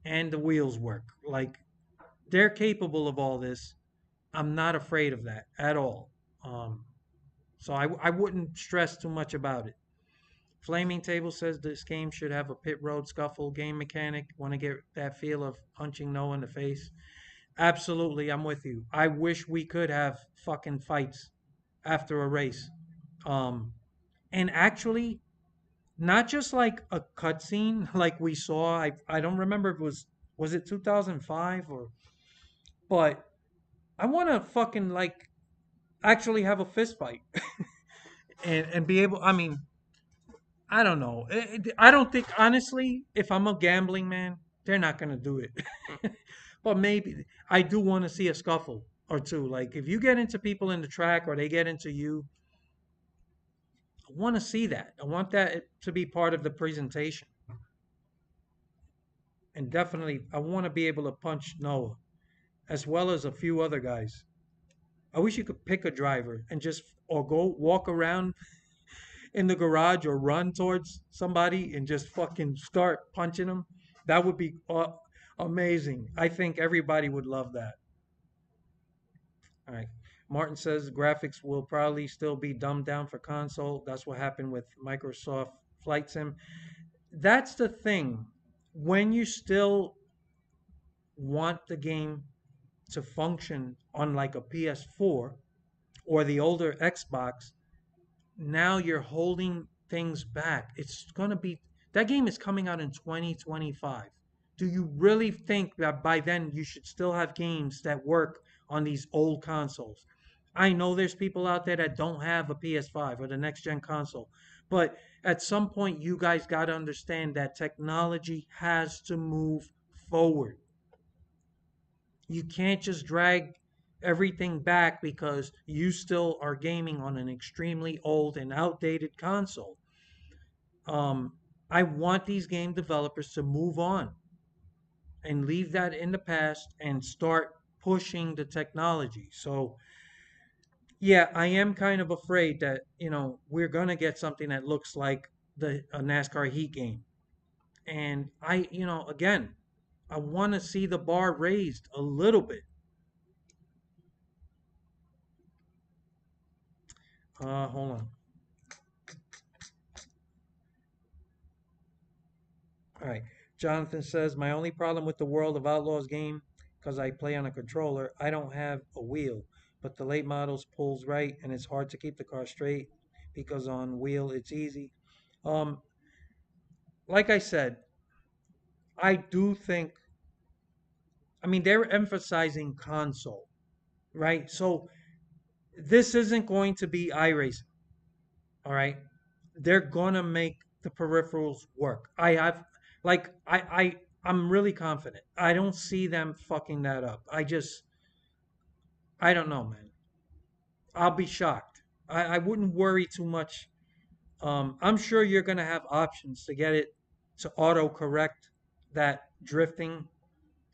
and the wheels work. Like, they're capable of all this. I'm not afraid of that at all. So I wouldn't stress too much about it. Flaming Table says this game should have a pit road scuffle game mechanic. Want to get that feel of punching Noah in the face? Absolutely, I'm with you. I wish we could have fucking fights after a race. Um, and actually, not just like a cutscene like we saw. I don't remember if it was it 2005 or, but I want to fucking like actually have a fist fight and be able. I mean, I don't know. I don't think honestly, if I'm a gambling man, they're not gonna do it. But maybe I do want to see a scuffle or two. Like, if you get into people in the track or they get into you, I want to see that. I want that to be part of the presentation. And definitely, I want to be able to punch Noah as well as a few other guys. I wish you could pick a driver and just or go walk around in the garage or run towards somebody and just fucking start punching them. That would be amazing. I think everybody would love that. All right. Martin says graphics will probably still be dumbed down for console. That's what happened with Microsoft Flight Sim. That's the thing. When you still want the game to function on like a PS4 or the older Xbox, now you're holding things back. It's going to be That game is coming out in 2025. Do you really think that by then you should still have games that work on these old consoles? I know there's people out there that don't have a PS5 or the next gen console, but at some point you guys got to understand that technology has to move forward. You can't just drag everything back because you still are gaming on an extremely old and outdated console. Um, I want these game developers to move on and leave that in the past and start pushing the technology. So, yeah, I am kind of afraid that, we're going to get something that looks like the a NASCAR Heat game. And again, I want to see the bar raised a little bit. Hold on. All right. Jonathan says, my only problem with the World of Outlaws game, because I play on a controller, I don't have a wheel, but the late models pulls right, and it's hard to keep the car straight because on wheel it's easy. Um, like I said, I do think, I mean, they're emphasizing console, right? So this isn't going to be iRacing, all right? They're gonna make the peripherals work. I'm really confident. I don't see them fucking that up. I don't know, man. I'll be shocked. I wouldn't worry too much. I'm sure you're gonna have options to get it to auto correct that drifting.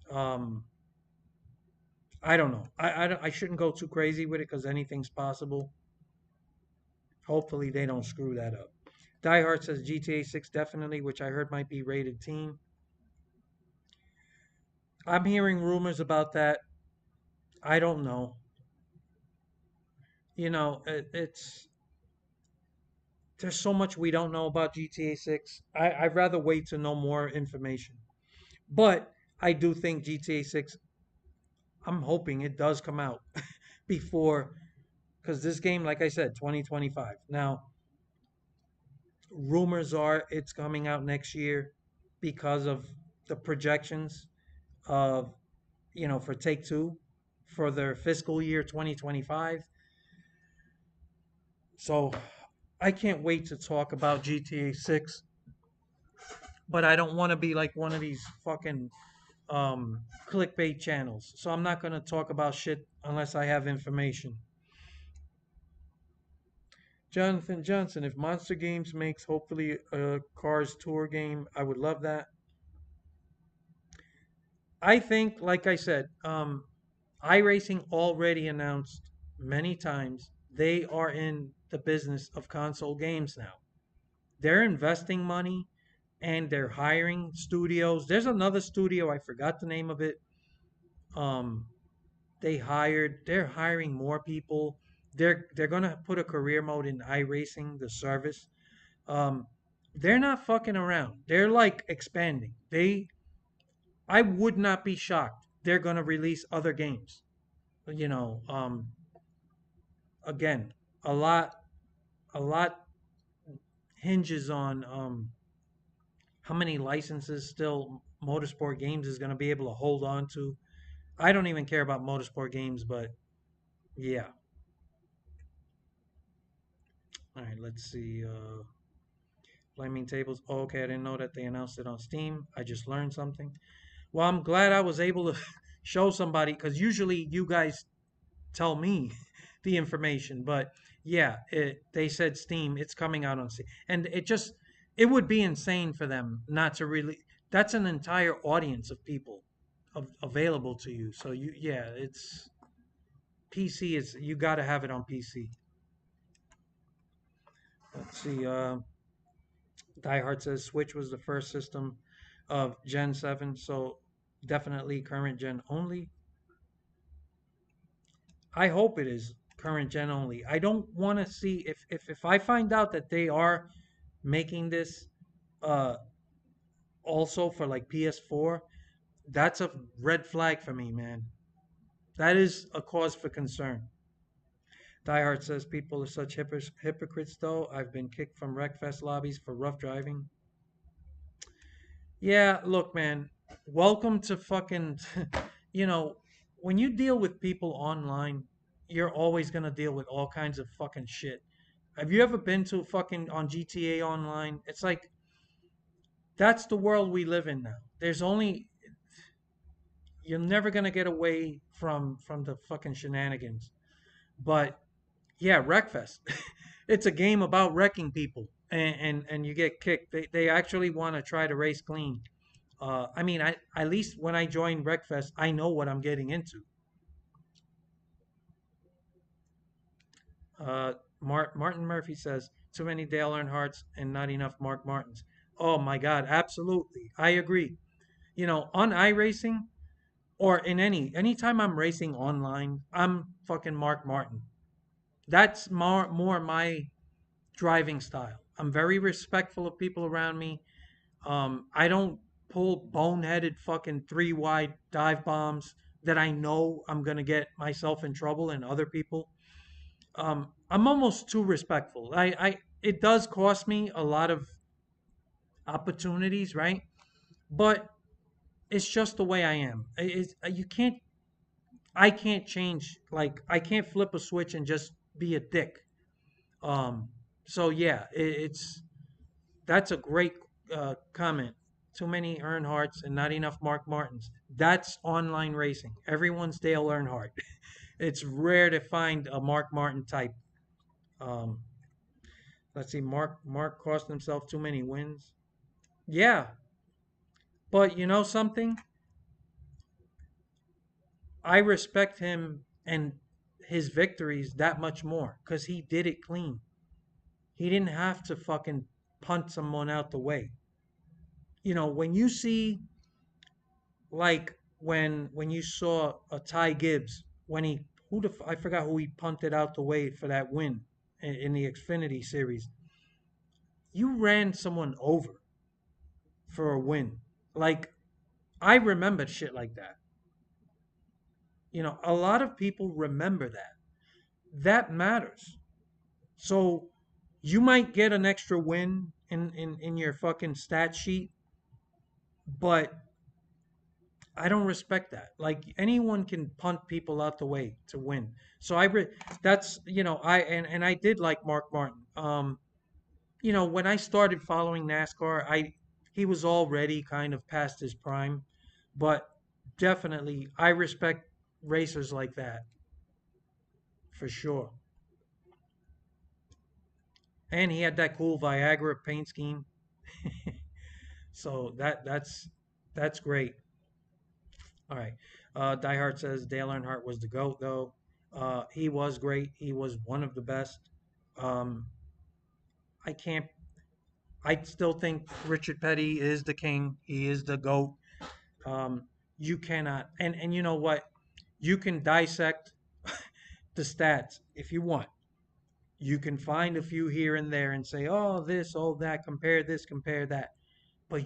Um, I don't know. I shouldn't go too crazy with it because anything's possible. Hopefully they don't screw that up. Die Hard says GTA 6 definitely, which I heard might be rated teen. I'm hearing rumors about that. I don't know. It's there's so much we don't know about GTA 6. I'd rather wait to know more information. But I do think GTA 6, I'm hoping it does come out before, because this game, like I said, 2025. Now, rumors are it's coming out next year because of the projections of, for Take Two for their fiscal year 2025. So I can't wait to talk about GTA 6, but I don't want to be like one of these fucking clickbait channels. So I'm not going to talk about shit unless I have information. Jonathan Johnson, if Monster Games makes hopefully a Cars Tour game, I would love that. I think, like I said, iRacing already announced many times they are in the business of console games now. They're investing money and they're hiring studios. There's another studio, I forgot the name of it. Um, they're hiring more people. They're gonna put a career mode in iRacing, the service. Um, they're not fucking around. They're like expanding. I would not be shocked. They're gonna release other games. You know, again, a lot, a lot hinges on how many licenses still Motorsport Games is gonna be able to hold on to. I don't even care about Motorsport Games, but yeah. All right, let's see. Flaming Tables. Oh, okay, I didn't know that they announced it on Steam. I just learned something. Well, I'm glad I was able to show somebody because usually you guys tell me the information. But yeah, they said Steam. It's coming out on Steam, and it would be insane for them not to really. That's an entire audience of people available to you. So yeah, it's PC is you got to have it on PC. Let's see. Die Hard says Switch was the first system of Gen 7, so definitely current gen only. I hope it is current gen only. I don't want to see if I find out that they are making this uh also for like PS4, that's a red flag for me, man. That is a cause for concern. Die Hard says people are such hypocrites though. I've been kicked from Wreckfest lobbies for rough driving. Yeah, look, man, welcome to fucking, you know, when you deal with people online, you're always gonna deal with all kinds of fucking shit. Have you ever been to fucking on GTA Online? It's like that's the world we live in now. There's only you're never gonna get away from the fucking shenanigans. But yeah, Wreckfest. It's a game about wrecking people, and you get kicked. They actually want to try to race clean. I mean, I at least when I join Wreckfest, I know what I'm getting into. Martin Murphy says too many Dale Earnhardts and not enough Mark Martins. Oh my God, absolutely, I agree. On iRacing or in anytime I'm racing online, I'm fucking Mark Martin. That's more my driving style. I'm very respectful of people around me. I don't pull boneheaded fucking three wide dive bombs that I know I'm gonna get myself in trouble and other people. I'm almost too respectful. It does cost me a lot of opportunities, right? But it's just the way I am. I can't change. Like I can't flip a switch and just be a dick. Um, so yeah, that's a great comment. Too many Earnhardts and not enough Mark Martins. That's online racing. Everyone's Dale Earnhardt. It's rare to find a Mark Martin type. Um, let's see, Mark cost himself too many wins. Yeah, but you know something? I respect him and his victories that much more because he did it clean. He didn't have to fucking punt someone out the way. When you see like when you saw a Ty Gibbs when he I forgot who he punted out the way for that win in the Xfinity series. You ran someone over for a win. Like I remember shit like that. A lot of people remember that. That matters. So you might get an extra win in your fucking stat sheet, but I don't respect that. Like anyone can punt people out the way to win. So that's and I did like Mark Martin. When I started following NASCAR, I he was already kind of past his prime, but definitely I respect racers like that for sure. And he had that cool Viagra paint scheme, so that's great. All right. Die Hard says Dale Earnhardt was the GOAT, though. He was great. He was one of the best. Um, I can't. I still think Richard Petty is the king. He is the GOAT. Um, you cannot. And you know what? You can dissect the stats if you want. You can find a few here and there and say, oh, this, oh, that, compare this, compare that. But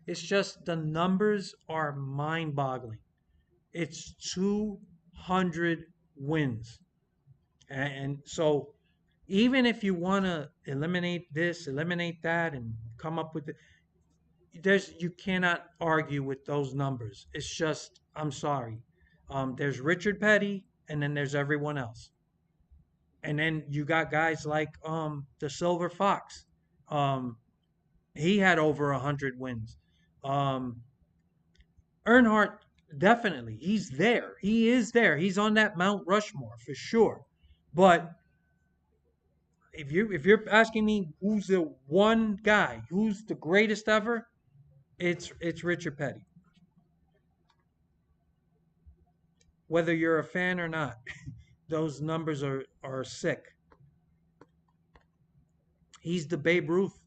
it's just the numbers are mind boggling. It's 200 wins. And so even if you want to eliminate this, eliminate that, and come up with it, you cannot argue with those numbers. It's just, I'm sorry. There's Richard Petty, and then there's everyone else. And then you got guys like the Silver Fox. Um, he had over 100 wins. Um, Earnhardt, definitely, he's there. He is there. He's on that Mount Rushmore for sure. But if you're asking me who's the one guy who's the greatest ever, it's Richard Petty. Whether you're a fan or not, those numbers are sick. He's the Babe Ruth.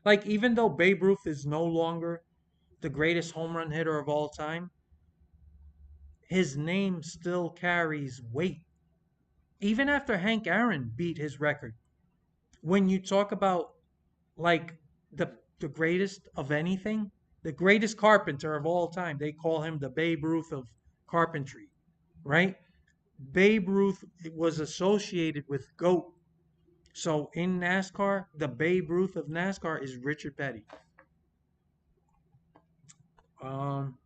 Like even though Babe Ruth is no longer the greatest home run hitter of all time, his name still carries weight. Even after Hank Aaron beat his record. When you talk about like the greatest of anything, the greatest carpenter of all time. They call him the Babe Ruth of carpentry, right? Babe Ruth was associated with GOAT. So in NASCAR, the Babe Ruth of NASCAR is Richard Petty. Um,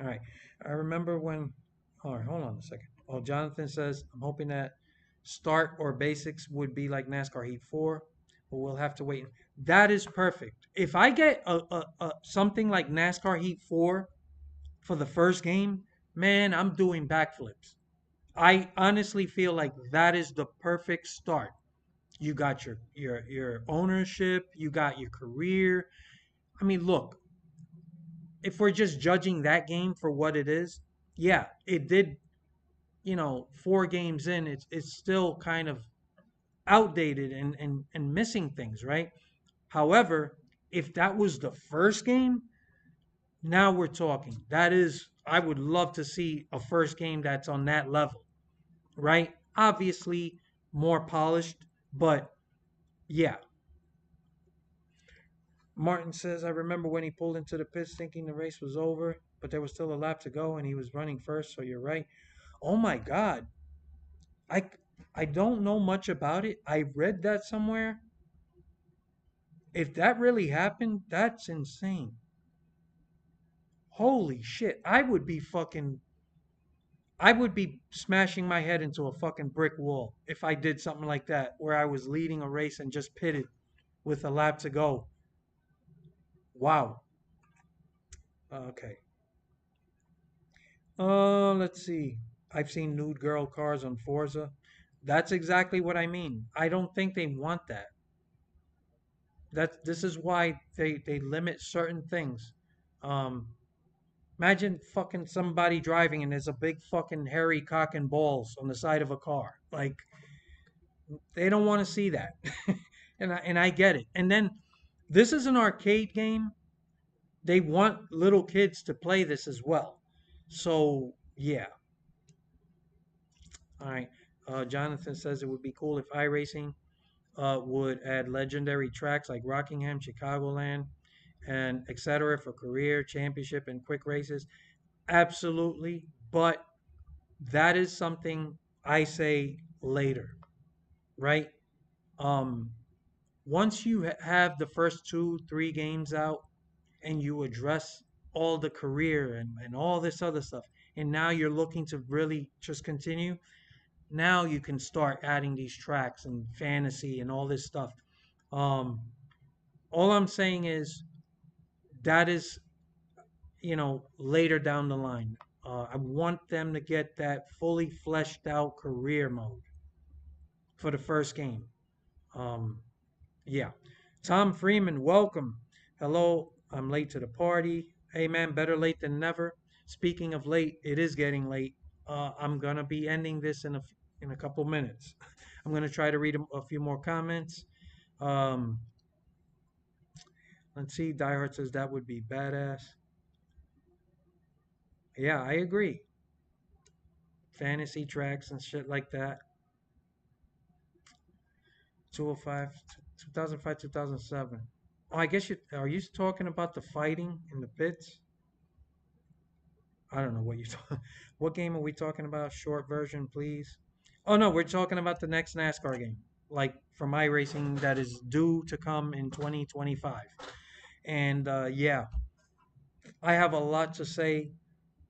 all right. I remember when. All right, hold on a second. Oh, Jonathan says, I'm hoping that start or basics would be like NASCAR Heat 4, but we'll have to wait. That is perfect. If I get something like NASCAR Heat 4 for the first game, man, I'm doing backflips. I honestly feel like that is the perfect start. You got your ownership, you got your career. I mean, look, if we're just judging that game for what it is, yeah, it did, 4 games in, it's still kind of outdated and missing things, right? However, if that was the first game, now we're talking. That is, I would love to see a first game that's on that level, right? Obviously, more polished, but yeah. Martin says, I remember when he pulled into the pits thinking the race was over, but there was still a lap to go and he was running first, so you're right. Oh my God. I, I don't know much about it. I read that somewhere. If that really happened, that's insane. Holy shit. I would be smashing my head into a fucking brick wall if I did something like that where I was leading a race and just pitted with a lap to go. Wow. Okay. Let's see. I've seen nude girl cars on Forza. That's exactly what I mean. I don't think they want that. This is why they limit certain things. Um, Imagine fucking somebody driving and there's a big fucking hairy cock and balls on the side of a car. Like they don't want to see that, and I get it. And then this is an arcade game. They want little kids to play this as well. So yeah, all right. Jonathan says it would be cool if iRacing would add legendary tracks like Rockingham, Chicagoland, and etc. for career, championship, and quick races. Absolutely, but that is something I say later, right? Um, Once you have the first 2, 3 games out and you address all the career and all this other stuff, and now you're looking to really just continue, now you can start adding these tracks and fantasy and all this stuff. Um, all I'm saying is that is, later down the line. I want them to get that fully fleshed out career mode for the first game. Um, yeah. Tom Freeman, welcome. Hello, I'm late to the party. Hey man, better late than never. Speaking of late, it is getting late. I'm gonna be ending this in a couple minutes. I'm gonna try to read a few more comments. Um, let's see. Diehard says that would be badass. Yeah, I agree. Fantasy tracks and shit like that. 205, 2005, 2007. Oh, I guess are you talking about the fighting in the pits? I don't know what you what game are we talking about? Short version, please. Oh no, we're talking about the next NASCAR game, like from iRacing that is due to come in 2025. And yeah, I have a lot to say.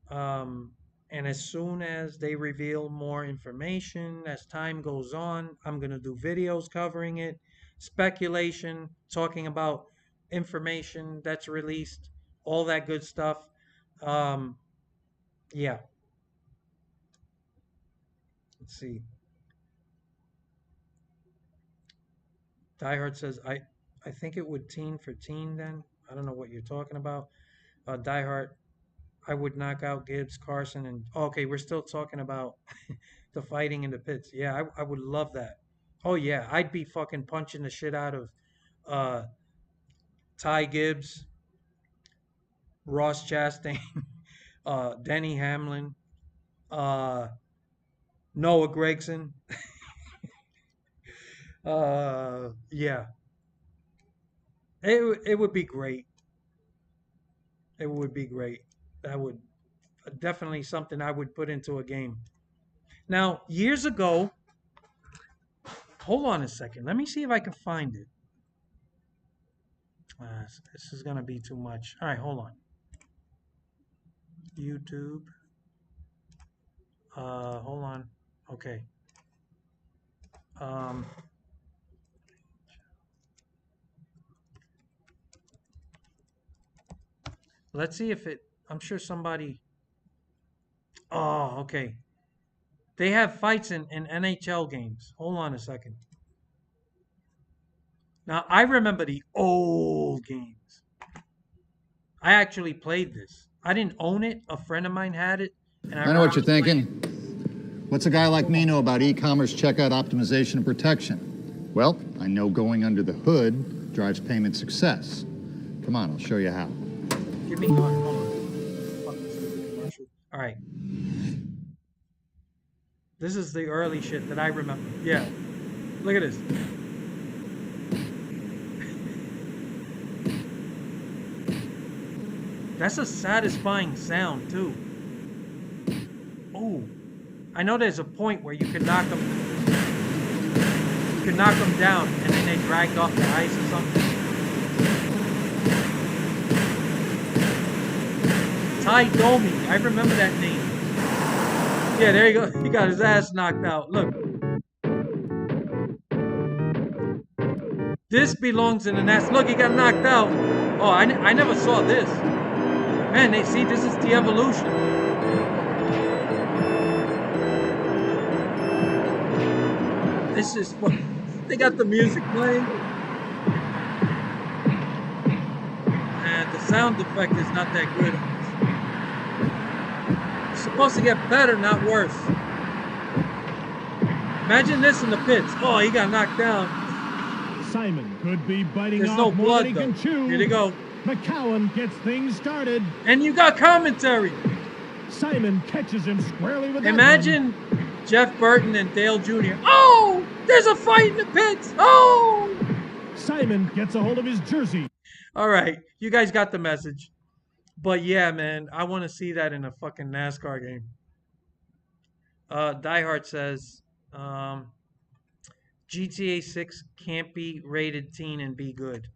Um, and as soon as they reveal more information, as time goes on, I'm gonna do videos covering it, speculation, talking about information that's released, all that good stuff. Um, yeah, let's see. Diehard says, I think it would teen for teen then. I don't know what you're talking about. Diehard, I would knock out Gibbs, Carson, and okay, we're still talking about the fighting in the pits. Yeah, I would love that. Oh yeah, I'd be fucking punching the shit out of uh, Ty Gibbs, Ross Chastain, Denny Hamlin, uh, Noah Gregson. Yeah, it would be great. It would be great. That would definitely something I would put into a game. Now, years ago, hold on a second. Let me see if I can find it. This is gonna be too much. All right, hold on. YouTube. Hold on. Okay. Um, let's see if it. I'm sure somebody. Oh, okay. They have fights in NHL games. Hold on a second. Now I remember the old games. I actually played this. I didn't own it. A friend of mine had it, and I I know what remember you're playing. thinking. What's a guy like me know about e-commerce checkout optimization and protection? Well, I know going under the hood drives payment success. Come on, I'll show you how. Give me. Hold on. Fuck this stupid commercial. All right. This is the early shit that I remember. Yeah. Look at this. That's a satisfying sound too. Oh, I know there's a point where you can knock them down, and then they dragged off the ice or something. Ty Domi, I remember that name. Yeah, there you go. He got his ass knocked out. Look, this belongs in the nest. Look, he got knocked out. Oh, I never saw this. Man, they see this is the evolution. This is what they got the music playing, and the sound effect is not that good. It's supposed to get better, not worse. Imagine this in the pits. Oh, he got knocked down. Simon could be biting There's off no more blood than he though. can chew. Here they go. McCowan gets things started. And you got commentary. Simon catches him squarely with that Imagine Jeff Burton and Dale Jr. Oh, there's a fight in the pits. Oh. one. Simon gets a hold of his jersey. All right, you guys got the message. But yeah, man, I want to see that in a fucking NASCAR game. Diehard says GTA 6 can't be rated teen and be good.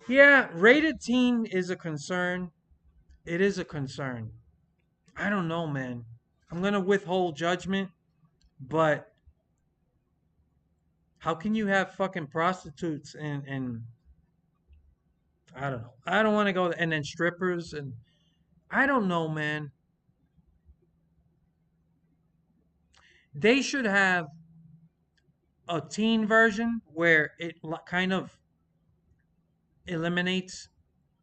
Yeah, rated teen is a concern. It is a concern. I don't know, man. I'm gonna withhold judgment, but how can you have fucking prostitutes and I don't know. I don't want to go and then strippers and I don't know, man. They should have a teen version where it kind of eliminates.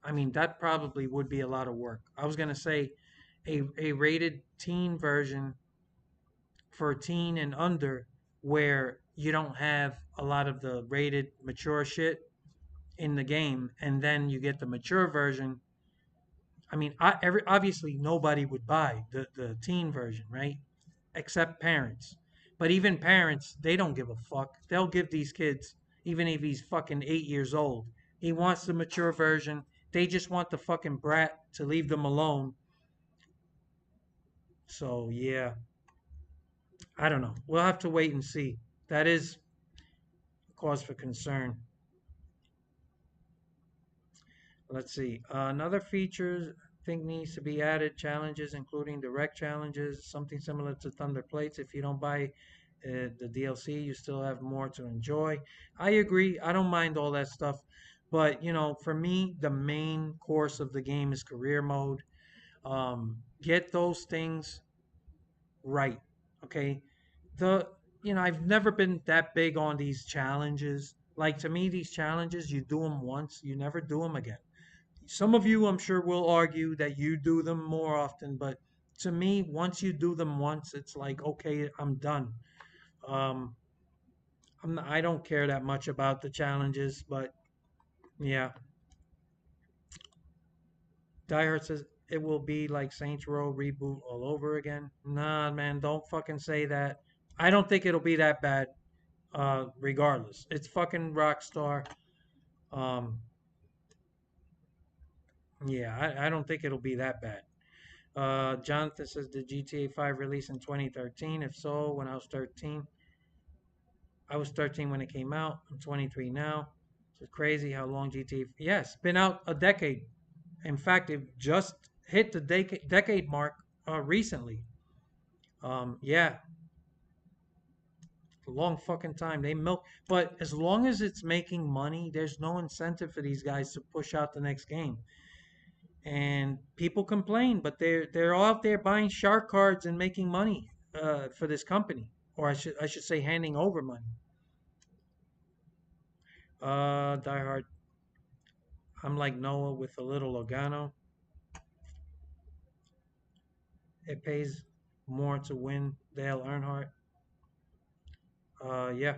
I mean, that probably would be a lot of work. I was gonna say a rated teen version for teen and under where you don't have a lot of the rated mature shit in the game, and then you get the mature version. I mean, obviously nobody would buy the teen version, right? Except parents. But even parents, they don't give a fuck. They'll give these kids, even if he's fucking 8 years old. He wants the mature version. They just want the fucking brat to leave them alone. So yeah, I don't know. We'll have to wait and see. That is a cause for concern. Let's see. Another feature I think needs to be added challenges, including direct challenges, something similar to Thunder Plates. If you don't buy the DLC, you still have more to enjoy. I agree. I don't mind all that stuff. But, for me, the main course of the game is career mode. Get those things right. Okay. The, I've never been that big on these challenges. Like, to me, these challenges, you do them once, you never do them again. Some of you, I'm sure, will argue that you do them more often, but to me, once you do them once, it's like, okay, I'm done. Um, I don't care that much about the challenges, but yeah. Diehard says it will be like Saints Row reboot all over again. Nah, man, don't fucking say that. I don't think it'll be that bad. Regardless, it's fucking Rockstar. Um, yeah, I don't think it'll be that bad. Jonathan says, did GTA 5 release in 2013? If so, when I was 13. I was 13 when it came out. I'm 23 now. It's crazy how long GTA. Yes, been out a decade. In fact, it just hit the decade mark recently. Yeah, a long fucking time. They milk, but as long as it's making money, there's no incentive for these guys to push out the next game. And people complain, but they're all out there buying shark cards and making money for this company, or I should say, handing over money. Die Hard. I'm like Noah with a little Logano. It pays more to win Dale Earnhardt. Yeah,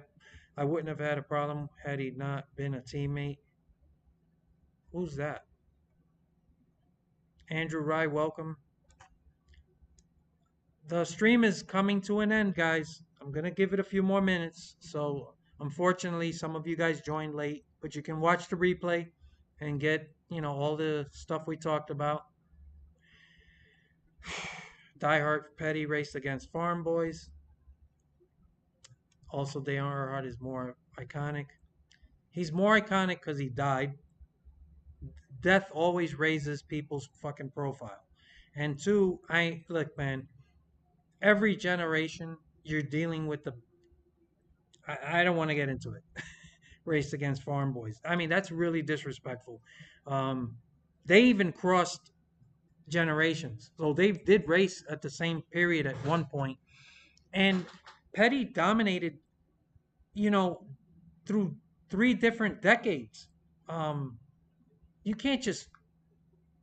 I wouldn't have had a problem had he not been a teammate. Who's that? Andrew Rye, welcome. The stream is coming to an end, guys. I'm gonna give it a few more minutes. So, unfortunately, some of you guys joined late, but you can watch the replay and get, all the stuff we talked about. Die Hard Petty raced against Farm Boys. Also, Dale Earnhardt is more iconic. He's more iconic because he died. Death always raises people's fucking profile. And two, I look, man, every generation you're dealing with I don't want to get into it. Race against farm boys. I mean, that's really disrespectful. Um, they even crossed generations. So they did race at the same period at one point. And Petty dominated, you know, through three different decades. Um, you can't just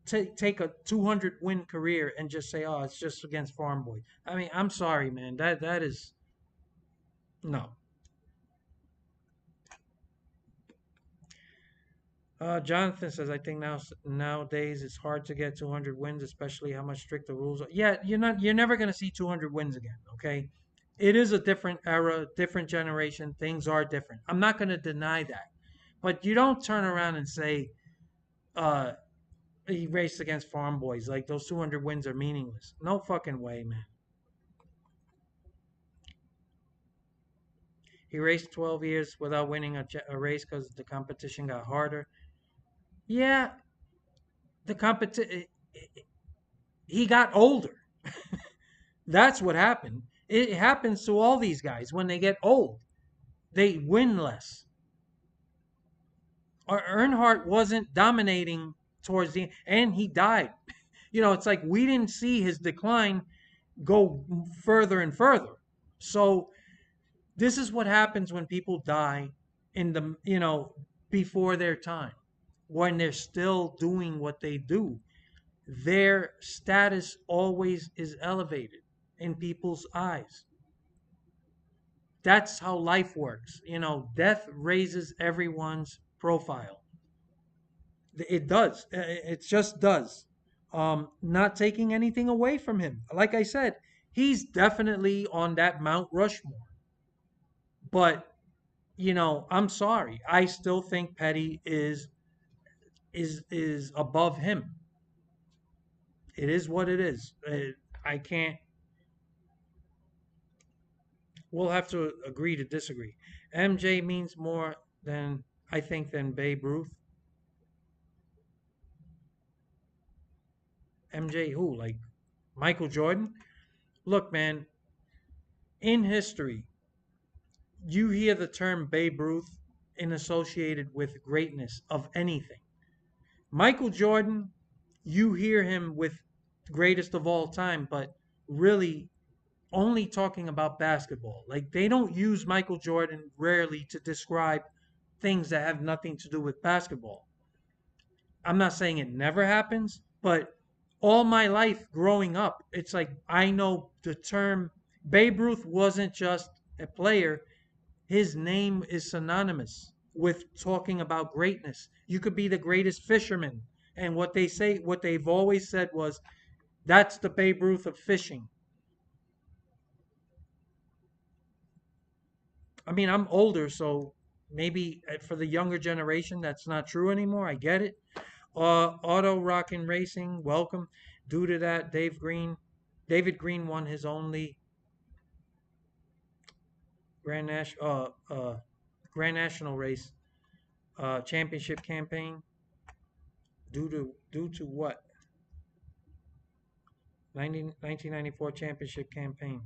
take a 200 win career and just say, "Oh, it's just against farm boys." I mean, I'm sorry, man. That is no. Jonathan says, "I think nowadays it's hard to get 200 wins, especially how much strict the rules are." Yeah, you're never gonna see 200 wins again. Okay, it is a different era, different generation. Things are different. I'm not gonna deny that, but you don't turn around and say, uh, he raced against farm boys. Like those 200 wins are meaningless. No fucking way, man. He raced 12 years without winning a race because the competition got harder. Yeah, the competition. He got older. That's what happened. It happens to all these guys when they get old. They win less. Earnhardt wasn't dominating towards the end, and he died. It's like we didn't see his decline go further and further. So this is what happens when people die in the before their time, when they're still doing what they do. Their status always is elevated in people's eyes. That's how life works. Death raises everyone's profile. It does. It just does. Not taking anything away from him. Like I said, he's definitely on that Mount Rushmore. But I'm sorry. I still think Petty is above him. It is what it is. I can't. We'll have to agree to disagree. MJ means more than I think than Babe Ruth. MJ who? Like Michael Jordan? Look, man, in history, you hear the term Babe Ruth and associated with greatness of anything. Michael Jordan, you hear him with greatest of all time, but really only talking about basketball. Like they don't use Michael Jordan rarely to describe things that have nothing to do with basketball. I'm not saying it never happens, but all my life growing up, it's like I know the term Babe Ruth wasn't just a player, his name is synonymous with talking about greatness. You could be the greatest fisherman. And what they've always said was, that's the Babe Ruth of fishing. I mean, I'm older, so maybe for the younger generation, that's not true anymore. I get it. Auto Rockin' Racing, welcome. Due to that, David Green won his only Grand National race. championship campaign. Due to what? 1994 championship campaign.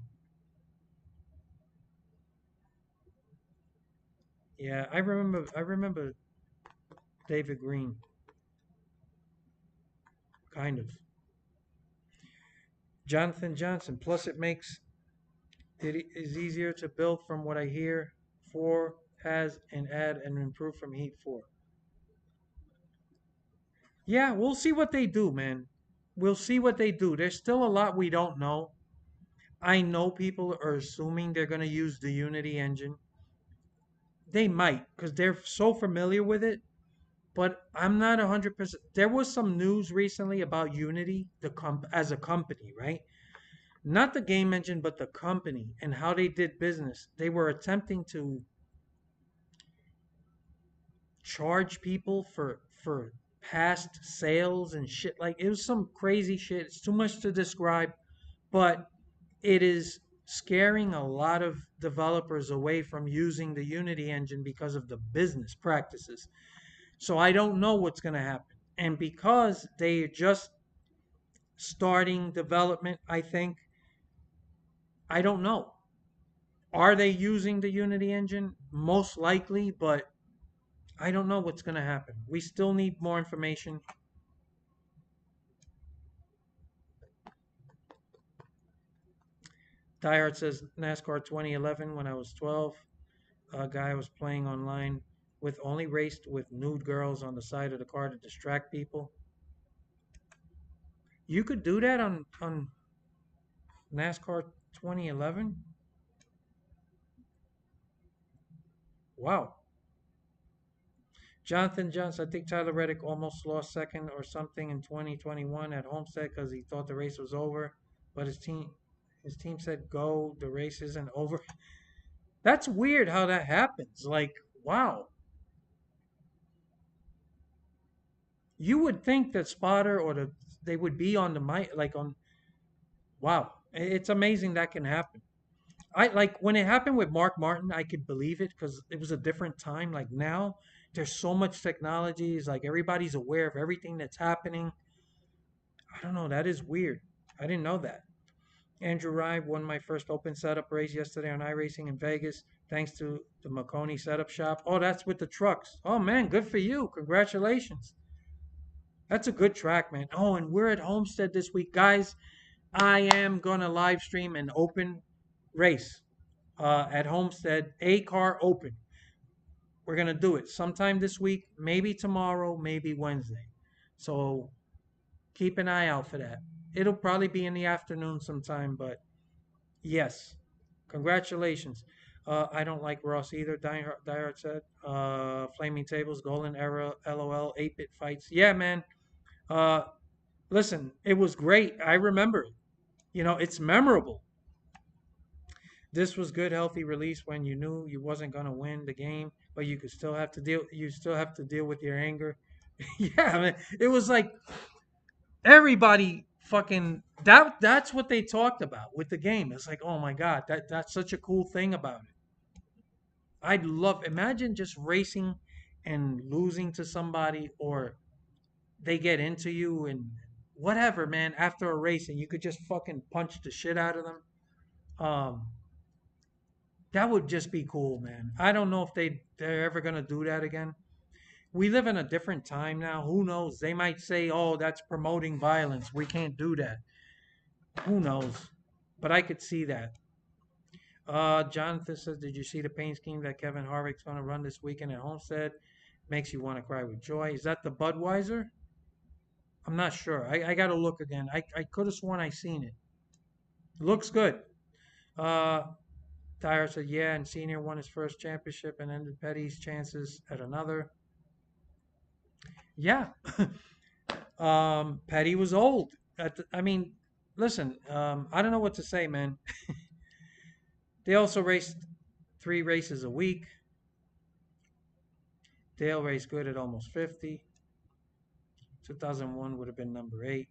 Yeah, I remember David Green, kind of. Jonathan Johnson. Plus, it makes it is easier to build from what I hear. 4 has and add and improve from Heat 4. Yeah, we'll see what they do, man. We'll see what they do. There's still a lot we don't know. I know people are assuming they're going to use the Unity engine. They might because they're so familiar with it, but I'm not 100%. There was some news recently about Unity, as a company, right? Not the game engine, but the company and how they did business. They were attempting to charge people for past sales and shit. Like it was some crazy shit. It's too much to describe, but it is scaring a lot of developers away from using the Unity engine because of the business practices. So I don't know what's going to happen. And because they're just starting development, I think, I don't know. Are they using the Unity engine? Most likely, but I don't know what's going to happen. We still need more information. Diehard says NASCAR 2011 when I was 12. A guy was playing online with only raced with nude girls on the side of the car to distract people. You could do that on NASCAR 2011? Wow. Jonathan Johnson, I think Tyler Reddick almost lost second or something in 2021 at Homestead because he thought the race was over, but his team said go, the race isn't over. That's weird how that happens. Like, wow. You would think that spotter or they would be on the mic, like on. Wow, it's amazing that can happen. I like when it happened with Mark Martin, I could believe it because it was a different time. Like now, there's so much technology. It's like everybody's aware of everything that's happening. I don't know. That is weird. I didn't know that. Andrew Rye won my first open setup race yesterday on iRacing in Vegas, thanks to the Maconi setup shop. Oh, that's with the trucks. Oh man, good for you. Congratulations. That's a good track, man. Oh, and we're at Homestead this week, guys. I am gonna live stream an open race at Homestead, a car open. We're gonna do it sometime this week, maybe tomorrow, maybe Wednesday. So keep an eye out for that. It'll probably be in the afternoon sometime, but yes, congratulations. I don't like Ross either. Diehard said. Flaming tables, golden era, LOL, 8-bit fights. Yeah, man. Uh, Listen, it was great. I remember it. It's memorable. This was good, healthy release when you knew you wasn't gonna win the game, but you could still have to deal. You still have to deal with your anger. Yeah, man. It was like everybody fucking that's what they talked about with the game. It's like, oh my god, that's such a cool thing about it. I'd love imagine just racing and losing to somebody or they get into you and whatever, man, after a race and you could just fucking punch the shit out of them. Um that would just be cool, man. I don't know if they're ever gonna do that again. We live in a different time now. Who knows? They might say, "Oh, that's promoting violence. We can't do that." Who knows? But I could see that. Jonathan says, "Did you see the paint scheme that Kevin Harvick's going to run this weekend at Homestead? Makes you want to cry with joy." Is that the Budweiser? I'm not sure. I got to look again. I could have sworn I seen it. Looks good. Uh, Tyre said, "Yeah," and Senior won his first championship and ended Petty's chances at another. Yeah. Petty was old. I mean, listen, I don't know what to say, man. They also raced 3 races a week. Dale raced good at almost 50. 2001 would have been number 8.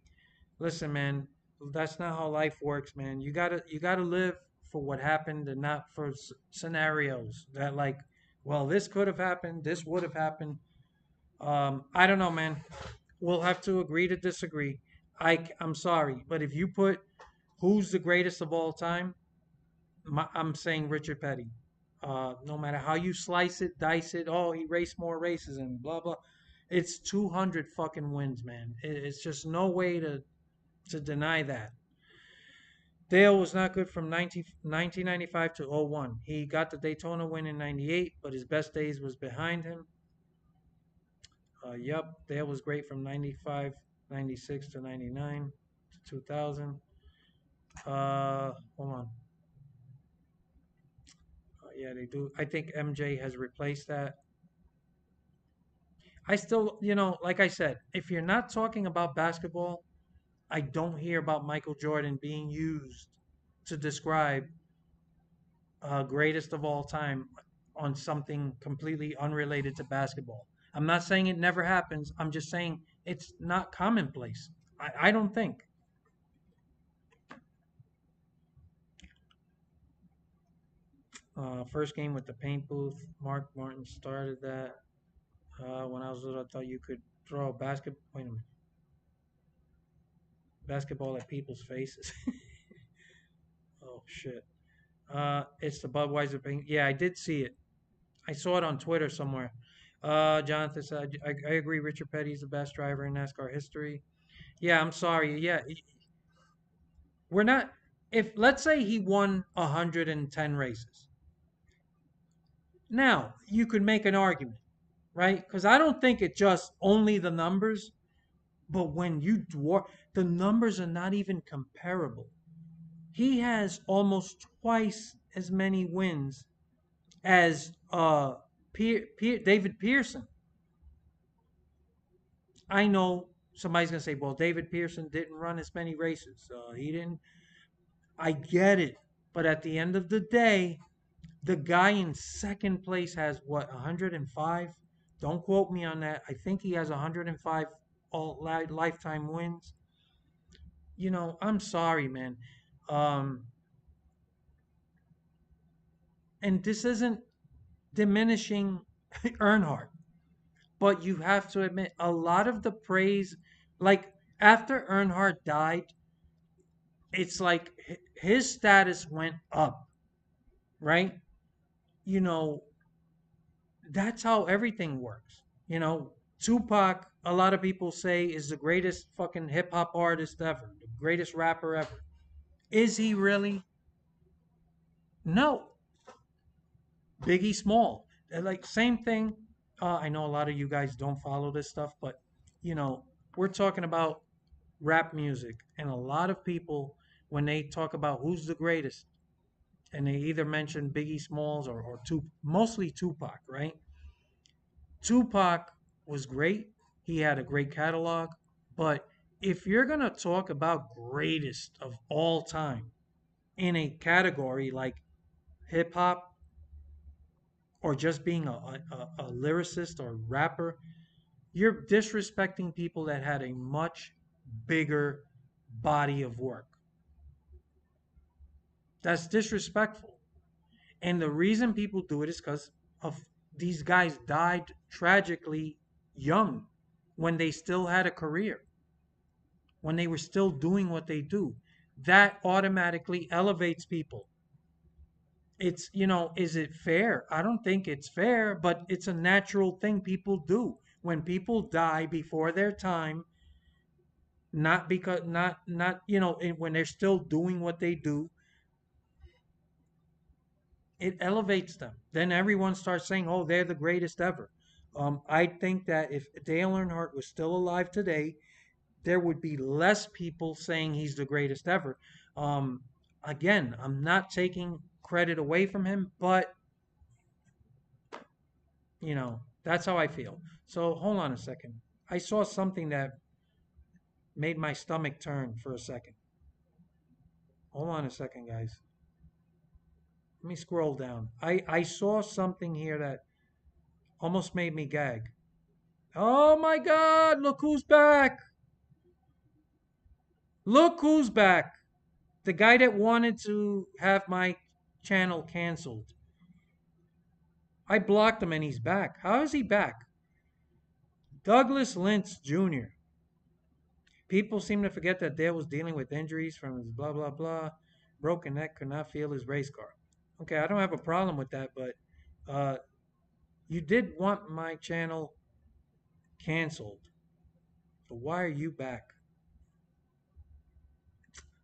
Listen, man, that's not how life works, man. You gotta live for what happened and not for scenarios that like, well, this could have happened, this would have happened. I don't know, man. We'll have to agree to disagree. I'm sorry, but if you put who's the greatest of all time, I'm saying Richard Petty. No matter how you slice it, dice it, oh, he raced more races and blah blah. It's 200 fucking wins, man. It's just no way to deny that. Dale was not good from 1995 to '01. He got the Daytona win in 98, but his best days was behind him. Yep, Dale was great from 95, 96 to 99 to 2000. Hold on. Yeah, they do. I think MJ has replaced that. I still, like I said, if you're not talking about basketball, I don't hear about Michael Jordan being used to describe greatest of all time on something completely unrelated to basketball. I'm not saying it never happens. I'm just saying it's not commonplace. I don't think. First game with the paint booth. Mark Martin started that. When I was little, I thought you could throw a basketball. Wait a minute. Basketball at people's faces. Oh shit. It's the Budweiser thing. Yeah, I did see it. I saw it on Twitter somewhere. Jonathan said, I agree. Richard Petty is the best driver in NASCAR history. Yeah, I'm sorry. Yeah, we're not. If let's say he won 110 races, now you could make an argument, right? Because I don't think it's just only the numbers, but when you dwarf the numbers are not even comparable. He has almost twice as many wins as David Pearson. I know somebody's gonna say, "Well, David Pearson didn't run as many races. He didn't." I get it, but at the end of the day, the guy in second place has what 105. Don't quote me on that. I think he has 105 lifetime wins. I'm sorry, man. Um, and this isn't diminishing Earnhardt. But you have to admit, a lot of the praise, like after Earnhardt died, it's like his status went up, right? You know, that's how everything works. Tupac, a lot of people say, is the greatest fucking hip hop artist ever, the greatest rapper ever. Is he really? No. Biggie Small. Like, same thing. I know a lot of you guys don't follow this stuff, but, you know, we're talking about rap music. And a lot of people, when they talk about who's the greatest, and they either mention Biggie Smalls or mostly Tupac, right? Tupac was great. He had a great catalog. But if you're going to talk about greatest of all time in a category like hip hop or just being a lyricist or rapper, you're disrespecting people that had a much bigger body of work. That's disrespectful. And the reason people do it is because of these guys died tragically young when they still had a career, when they were still doing what they do. That automatically elevates people. Is it fair? I don't think it's fair, but it's a natural thing people do. When people die before their time, not because, not, when they're still doing what they do, it elevates them. Then everyone starts saying, "Oh, they're the greatest ever." I think that if Dale Earnhardt was still alive today, there would be less people saying he's the greatest ever. Again, I'm not taking credit away from him, but that's how I feel. So hold on a second. I saw something that made my stomach turn for a second. Hold on a second, guys. Let me scroll down. I saw something here that almost made me gag. Oh my God, look who's back. Look who's back. The guy that wanted to have my channel canceled. I blocked him and he's back. How is he back? Douglas Lynch Jr. People seem to forget that Dale was dealing with injuries from his blah blah blah. Broken neck, could not feel his race car. Okay, I don't have a problem with that, but uh, you did want my channel canceled. So why are you back?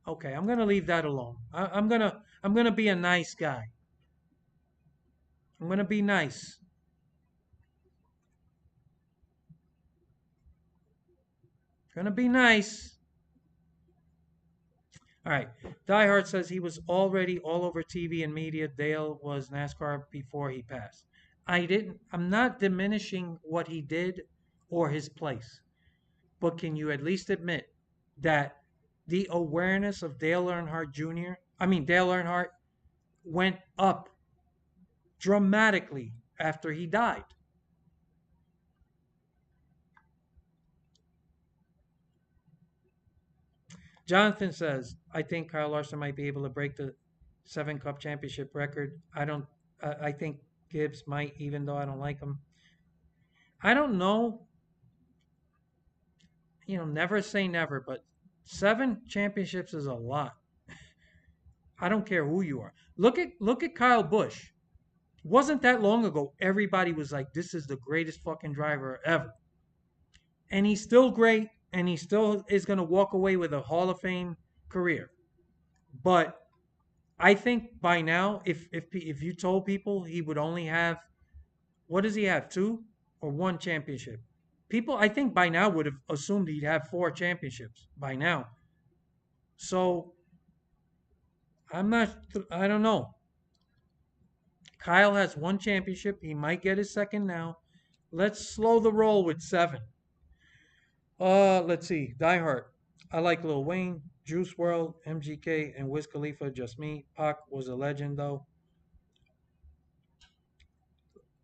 Okay, I'm gonna leave that alone. I'm gonna be a nice guy. I'm gonna be nice. Gonna be nice. All right. Die Hard says he was already all over TV and media. Dale was NASCAR before he passed. I'm not diminishing what he did or his place. But can you at least admit that the awareness of Dale Earnhardt went up dramatically after he died? Jonathan says, I think Kyle Larson might be able to break the 7 Cup championship record. I don't. I think Gibbs might, even though I don't like him. I don't know. Never say never, but 7 championships is a lot. I don't care who you are. Look at Kyle Busch. Wasn't that long ago everybody was like, this is the greatest fucking driver ever. And he's still great, and he still is going to walk away with a Hall of Fame career. But I think by now, if you told people he would only have, what does he have, 2 or 1 championship? People, I think by now would have assumed he'd have 4 championships by now. So I don't know. Kyle has 1 championship. He might get his second now. Let's slow the roll with 7. Let's see. Die Hard. I like Lil Wayne, Juice WRLD, MGK, and Wiz Khalifa. Just me. Pac was a legend though.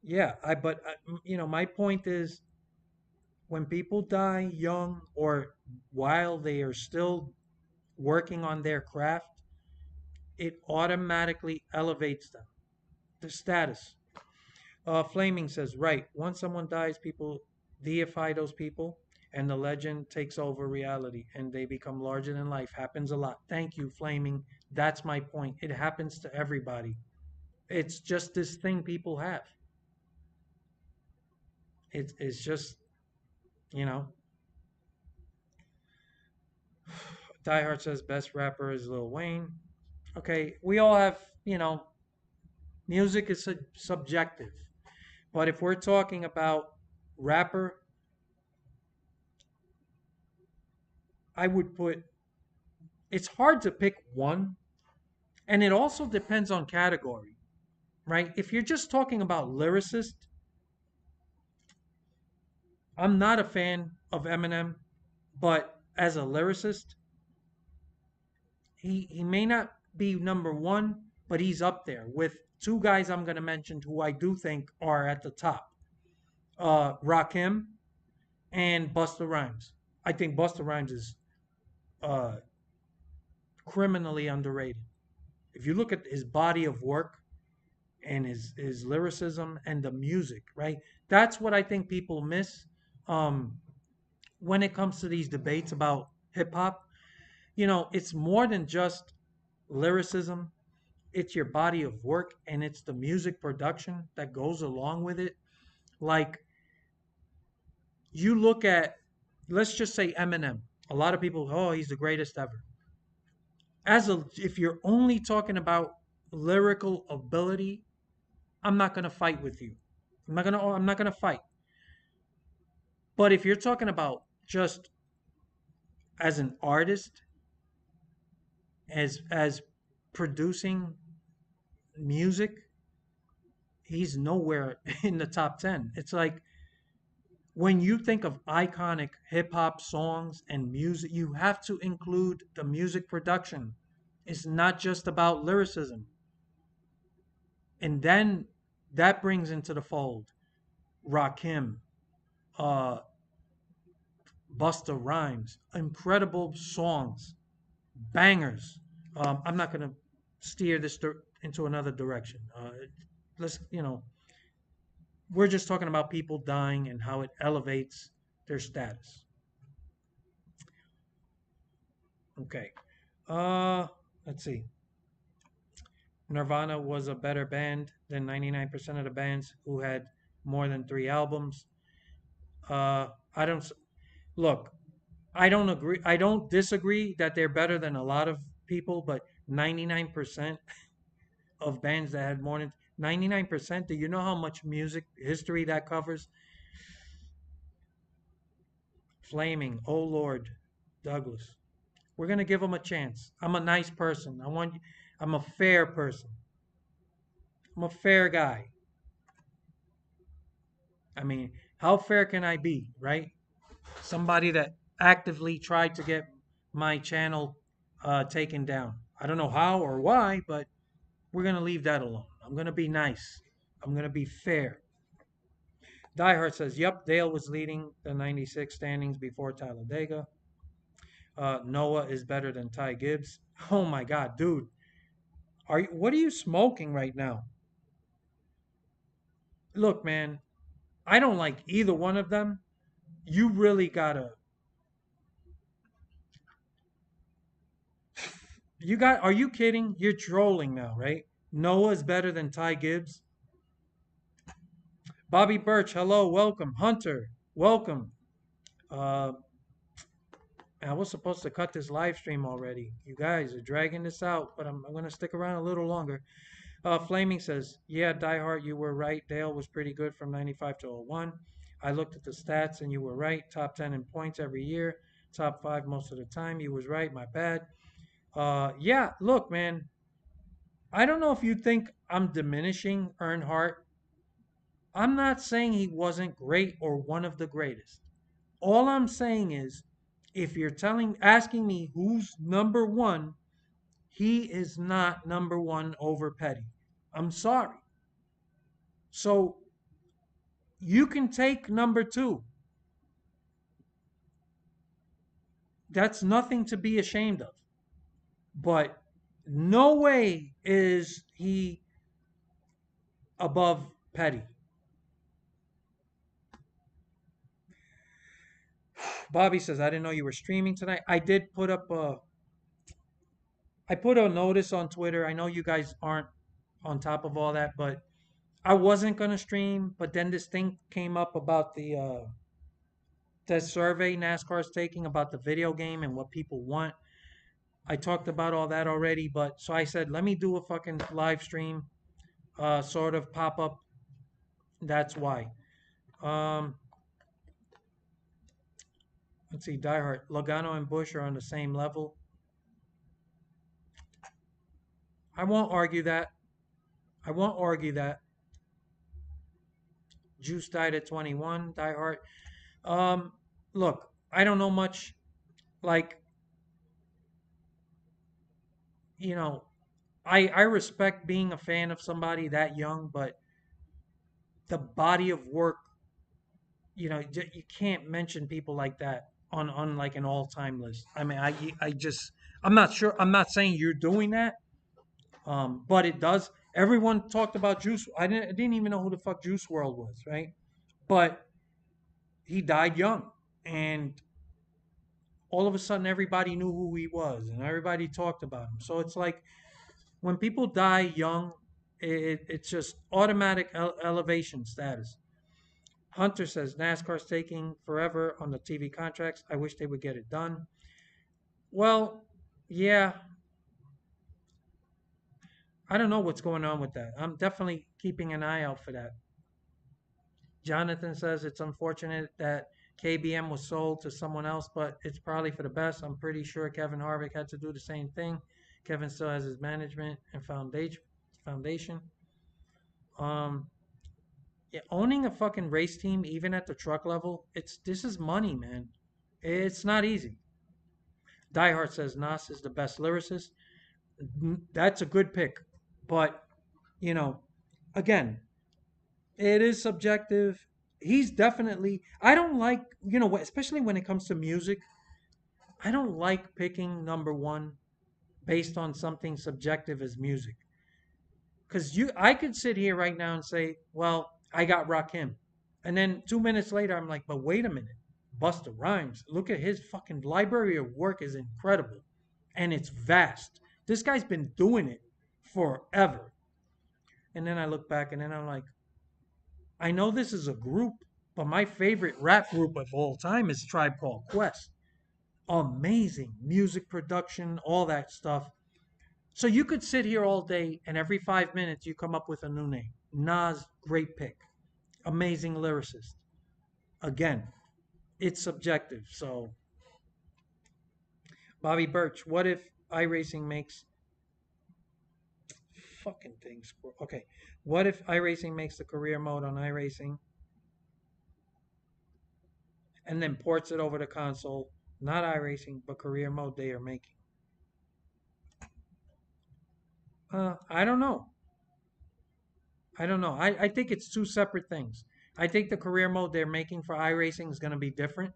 Yeah, but my point is, when people die young or while they are still working on their craft, it automatically elevates them, the status. Flaming says, right, once someone dies, people deify those people, and the legend takes over reality, and they become larger than life. Happens a lot. Thank you, Flaming. That's my point. It happens to everybody. It's just this thing people have. It's just, you know. Die Hard says best rapper is Lil Wayne. Okay, we all have, music is subjective. But if we're talking about rapper, I would put, it's hard to pick one. And it also depends on category, right? If you're just talking about lyricist, I'm not a fan of Eminem, but as a lyricist, he may not be number one, but he's up there with 2 guys I'm going to mention who I do think are at the top. Rakim and Busta Rhymes. I think Busta Rhymes is uh, criminally underrated. If you look at his body of work and his lyricism and the music, right? That's what I think people miss um, when it comes to these debates about hip hop. It's more than just lyricism. It's your body of work and it's the music production that goes along with it. Like, you look at, let's just say Eminem. A lot of people, oh, he's the greatest ever. If you're only talking about lyrical ability, I'm not gonna fight with you. I'm not gonna fight. But if you're talking about just as an artist, as producing music, he's nowhere in the top 10. It's like, when you think of iconic hip hop songs and music, you have to include the music production. It's not just about lyricism. And then that brings into the fold Rakim, uh, Busta Rhymes, incredible songs, bangers. I'm not going to steer this into another direction. Let's, we're just talking about people dying and how it elevates their status. Okay. Let's see. Nirvana was a better band than 99% of the bands who had more than 3 albums. I don't look. I don't agree. I don't disagree that they're better than a lot of people, but 99% of bands that had more than 99%. Do you know how much music history that covers? Flaming, oh Lord, Douglas. We're gonna give them a chance. I'm a nice person. I'm a fair person. I'm a fair guy. I mean, how fair can I be, right? Somebody that actively tried to get my channel taken down. I don't know how or why, but we're gonna leave that alone. I'm gonna be nice. I'm gonna be fair. Diehard says, "Yep, Dale was leading the '96 standings before Talladega. Noah is better than Ty Gibbs." Oh my God, dude, what are you smoking right now? Look, man, I don't like either one of them. You really gotta. Are you kidding? You're trolling now, right? Noah is better than Ty Gibbs. Bobby Birch, hello, welcome. Hunter, welcome. Uh, I was supposed to cut this live stream already. You guys are dragging this out, but I'm going to stick around a little longer. Flaming says, yeah, Diehard, you were right. Dale was pretty good from 95 to 01. I looked at the stats and you were right. Top 10 in points every year. Top 5 most of the time. You was right. My bad. Yeah, look, man. I don't know if you think I'm diminishing Earnhardt. I'm not saying he wasn't great or one of the greatest. All I'm saying is, if you're asking me who's number one, he is not number one over Petty. I'm sorry. So you can take number two. That's nothing to be ashamed of. But no way is he above Petty. Bobby says, I didn't know you were streaming tonight. I did put up I put a notice on Twitter. I know you guys aren't on top of all that, but I wasn't gonna stream. But then this thing came up about the survey NASCAR's taking about the video game and what people want. I talked about all that already, but so I said, let me do a fucking live stream, sort of pop up. That's why. Um, let's see, Diehard, Logano and Bush are on the same level. I won't argue that. I won't argue that. Juice died at 21. Diehard. Look, I don't know much. Like, you know, I respect being a fan of somebody that young, but the body of work, you can't mention people like that on like an all-time list. I mean, I just I'm not sure. I'm not saying you're doing that, but it does. Everyone talked about Juice. I didn't even know who the fuck Juice World was, right? But he died young, and all of a sudden everybody knew who he was, and everybody talked about him. So it's like when people die young, it's just automatic elevation status. Hunter says NASCAR's taking forever on the TV contracts. I wish they would get it done. Well, yeah, I don't know what's going on with that. I'm definitely keeping an eye out for that. Jonathan says it's unfortunate that KBM was sold to someone else, but it's probably for the best. I'm pretty sure Kevin Harvick had to do the same thing. Kevin still has his management and foundation. Um, yeah, owning a fucking race team, even at the truck level, this is money, man. It's not easy. Diehard says Nas is the best lyricist. That's a good pick, but you know, again, it is subjective. He's definitely. I don't like, especially when it comes to music. I don't like picking number one based on something subjective as music. Because I could sit here right now and say, well, I got Rakim. And then 2 minutes later, I'm like, but wait a minute. Busta Rhymes. Look at his fucking library of work is incredible, and it's vast. This guy's been doing it forever. And then I look back, and then I'm like, I know this is a group, but my favorite rap group of all time is Tribe Called Quest. Amazing music production, all that stuff. So you could sit here all day, and every 5 minutes you come up with a new name. Nas, great pick. Amazing lyricist. Again, it's subjective. So, Bobby Birch, what if iRacing makes fucking things? Okay, what if iRacing makes the career mode on iRacing and then ports it over to console? Not iRacing, but career mode they are making. I don't know. I don't know. I think it's two separate things. I think the career mode they're making for iRacing is going to be different.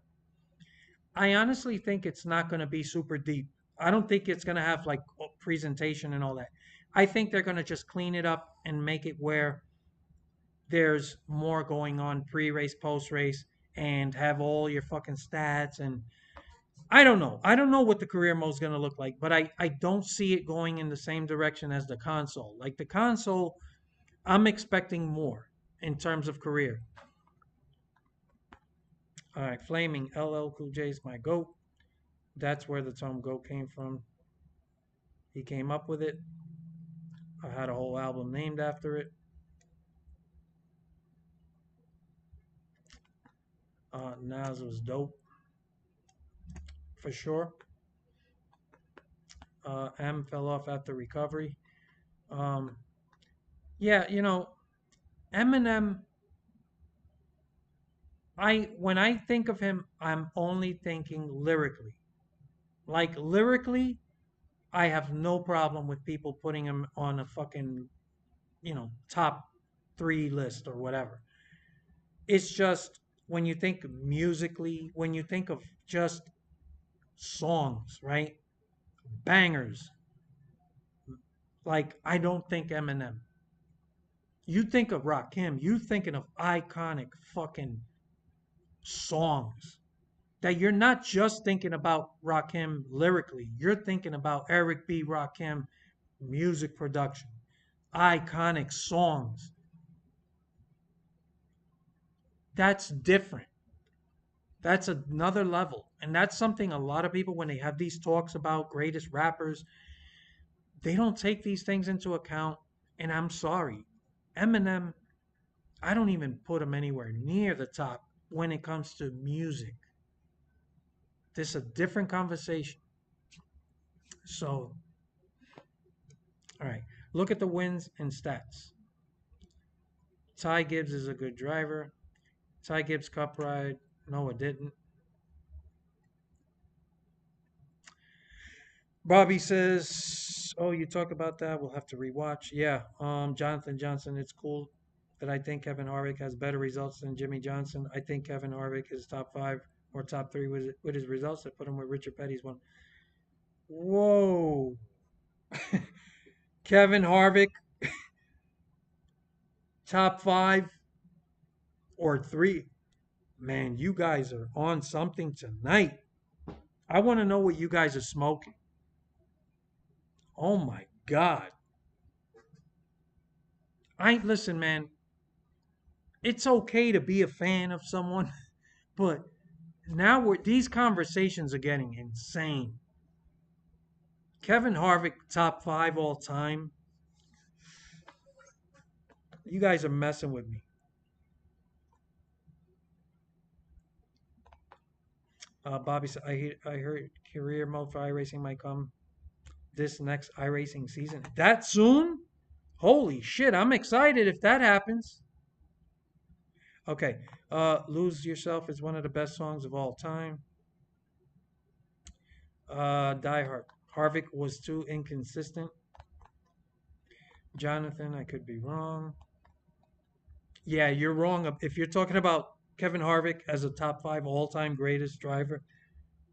I honestly think it's not going to be super deep. I don't think it's going to have like presentation and all that. I think they're going to just clean it up and make it where there's more going on pre-race, post-race, and have all your fucking stats. And I don't know. I don't know what the career mode is going to look like, but I don't see it going in the same direction as the console. Like the console, I'm expecting more in terms of career. All right, Flaming LL Cool J's my GOAT. That's where the term GOAT came from. He came up with it. I had a whole album named after it. Nas was dope. For sure. M fell off after recovery. Yeah, Eminem, when I think of him, I'm only thinking lyrically. Like lyrically, I have no problem with people putting him on a fucking, top 3 list or whatever. It's just when you think musically, when you think of just songs, right? Bangers. Like I don't think Eminem. You think of Rakim, you thinking of iconic fucking songs. That you're not just thinking about Rakim lyrically. You're thinking about Eric B. Rakim music production. Iconic songs. That's different. That's another level. And that's something a lot of people, when they have these talks about greatest rappers, they don't take these things into account. And I'm sorry. Eminem, I don't even put him anywhere near the top when it comes to music. This is a different conversation. So, all right. Look at the wins and stats. Ty Gibbs is a good driver. Ty Gibbs Cup ride. No, it didn't. Bobby says, "Oh, you talk about that. We'll have to rewatch." Yeah. Jonathan Johnson. It's cool that I think Kevin Harvick has better results than Jimmy Johnson. I think Kevin Harvick is top 5 or top 3 with his results. I put him with Richard Petty's one. Whoa. Kevin Harvick, top 5 or 3. Man, you guys are on something tonight. I want to know what you guys are smoking. Oh my God. Listen, man. It's okay to be a fan of someone, but now these conversations are getting insane. Kevin Harvick, top 5 all time. You guys are messing with me. Bobby said, I heard career mode for iRacing might come this next iRacing season. That soon? Holy shit, I'm excited if that happens. Okay, Lose Yourself is one of the best songs of all time. Die Hard. Harvick was too inconsistent. Jonathan, I could be wrong. Yeah, you're wrong. If you're talking about Kevin Harvick as a top 5 all-time greatest driver,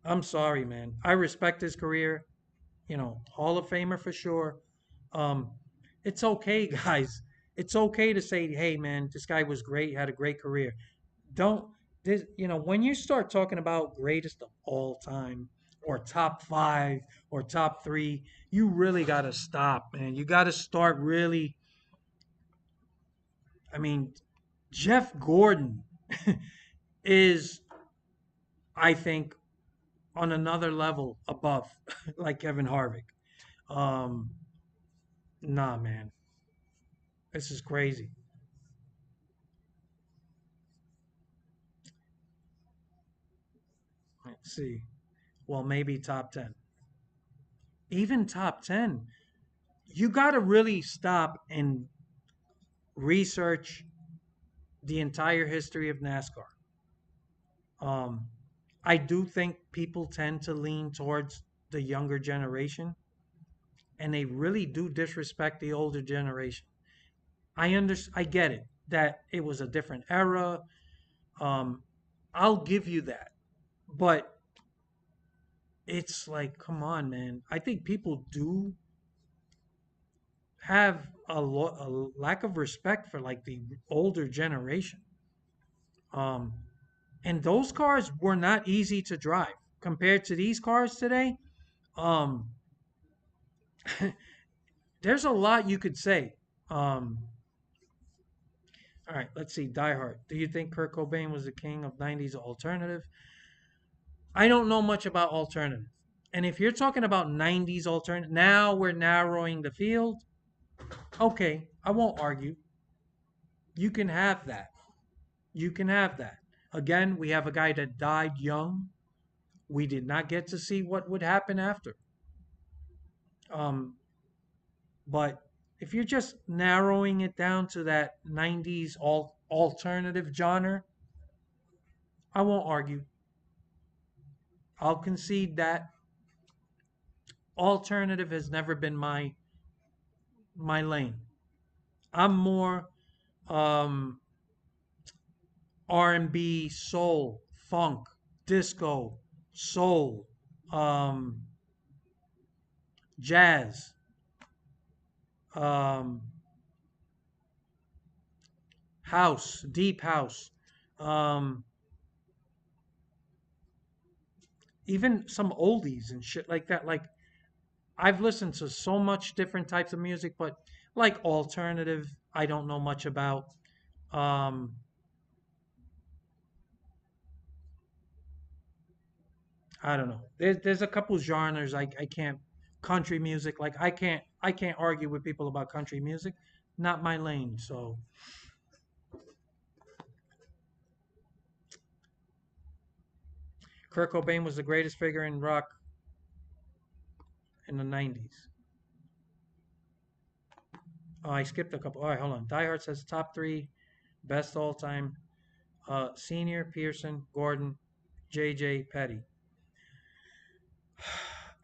I'm sorry, man. I respect his career. Hall of Famer for sure. It's okay, guys. It's okay to say, hey, man, this guy was great, had a great career. Don't this, when you start talking about greatest of all time or top five or top three, you really got to stop, man. You got to start really. I mean, Jeff Gordon is, I think, on another level above, like Kevin Harvick. Um, nah, man, this is crazy. Let's see. Well, maybe top 10. Even top 10. You got to really stop and research the entire history of NASCAR. Um, I do think people tend to lean towards the younger generation, and they really do disrespect the older generation. I get it that it was a different era. Um, I'll give you that, but it's like, come on, man. I think people do have a lack of respect for like the older generation. Um, and those cars were not easy to drive compared to these cars today. Um, there's a lot you could say. Um, all right, let's see. Die Hard. Do you think Kurt Cobain was the king of 90s alternative? I don't know much about alternative. And if you're talking about 90s alternative, now we're narrowing the field. Okay, I won't argue. You can have that. You can have that. Again, we have a guy that died young. We did not get to see what would happen after. Um, but if you're just narrowing it down to that 90s alternative genre, I won't argue. I'll concede that alternative has never been my lane. I'm more um, R&B, soul, funk, disco, soul, um, jazz, um, house, deep house, um, even some oldies and shit like that. Like I've listened to so much different types of music, but like alternative, I don't know much about. Um, I don't know. There's a couple genres I can't. Country music, like I can't argue with people about country music. Not my lane. So Kurt Cobain was the greatest figure in rock in the 90s. Oh, I skipped a couple. All right, hold on. Die Hard says top three best all time. Senior, Pearson, Gordon, JJ, Petty.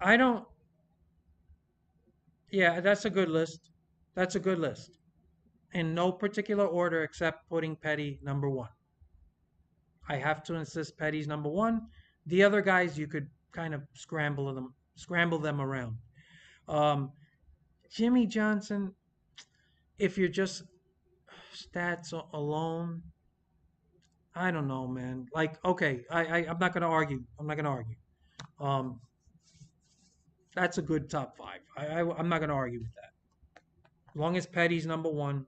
I don't. Yeah, that's a good list. That's a good list. In no particular order except putting Petty number one. I have to insist Petty's number one. The other guys you could kind of scramble them around. Um, Jimmy Johnson, if you're just stats alone, I don't know, man. Like, okay, I'm not gonna argue. I'm not gonna argue. Um, that's a good top five. I'm not gonna argue with that. As long as Petty's number one.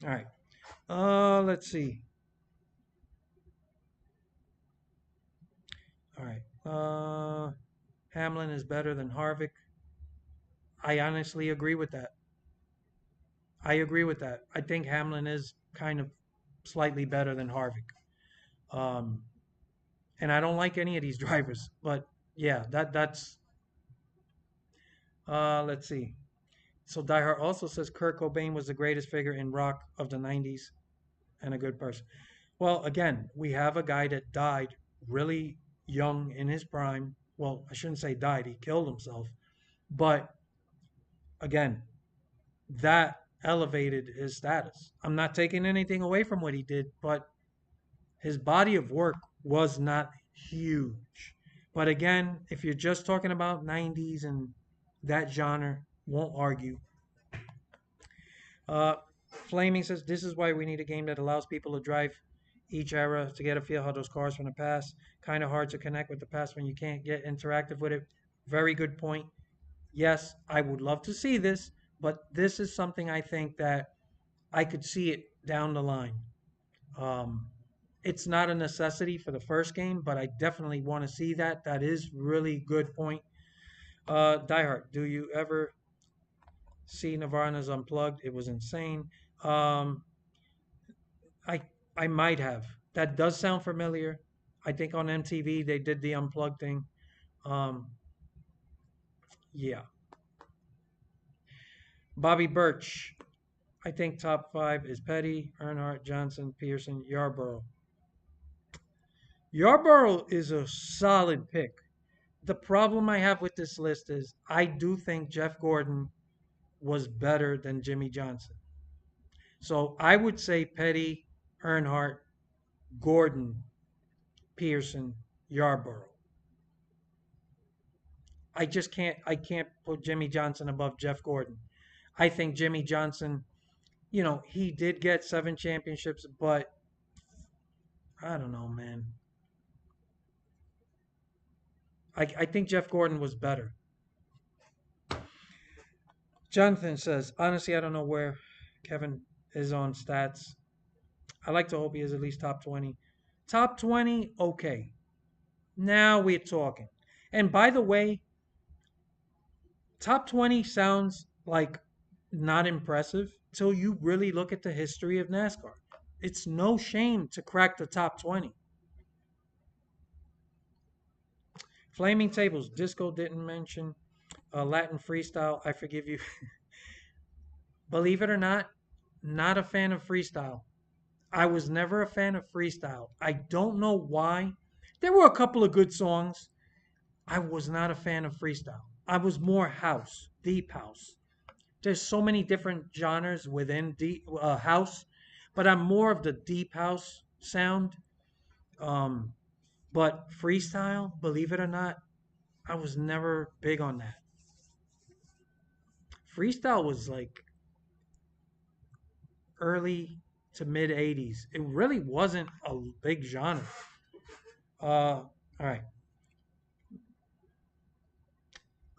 All right. Let's see. All right. Hamlin is better than Harvick. I honestly agree with that. I agree with that. I think Hamlin is kind of slightly better than Harvick. Um, and I don't like any of these drivers, but yeah, that's. Let's see. So Diehard also says Kurt Cobain was the greatest figure in rock of the 90s and a good person. Well, again, we have a guy that died really young in his prime. Well, I shouldn't say died, he killed himself. But again, that elevated his status. I'm not taking anything away from what he did, but his body of work was not huge. But again, if you're just talking about 90s and that genre, won't argue. Uh, Flaming says this is why we need a game that allows people to drive each era to get a feel how those cars from the past. Kind of hard to connect with the past when you can't get interactive with it. Very good point. Yes, I would love to see this, but this is something I think that I could see it down the line. Um, it's not a necessity for the first game, but I definitely want to see that. That is really good point. Die Hard, do you ever see Nirvana's Unplugged? It was insane. Um, I I might have. That does sound familiar. I think on MTV they did the Unplugged thing. Um, yeah. Bobby Birch. I think top five is Petty, Earnhardt, Johnson, Pearson, Yarborough. Yarborough is a solid pick. The problem I have with this list is I do think Jeff Gordon was better than Jimmy Johnson. So I would say Petty, Earnhardt, Gordon, Pearson, Yarborough. I can't put Jimmy Johnson above Jeff Gordon. I think Jimmy Johnson, he did get 7 championships, but I don't know, man. I think Jeff Gordon was better. Jonathan says, honestly, I don't know where Kevin is on stats. I like to hope he is at least top 20. Top 20, okay. Now we're talking. And by the way, top 20 sounds like not impressive till you really look at the history of NASCAR. It's no shame to crack the top 20. Flaming Tables, Disco didn't mention. Latin Freestyle, I forgive you. Believe it or not a fan of freestyle. I was never a fan of freestyle. I don't know why. There were a couple of good songs. I was not a fan of freestyle. I was more house, deep house. There's so many different genres within deep house, but I'm more of the deep house sound. Um, but freestyle, believe it or not, I was never big on that. Freestyle was like early to mid 80s. It really wasn't a big genre. All right.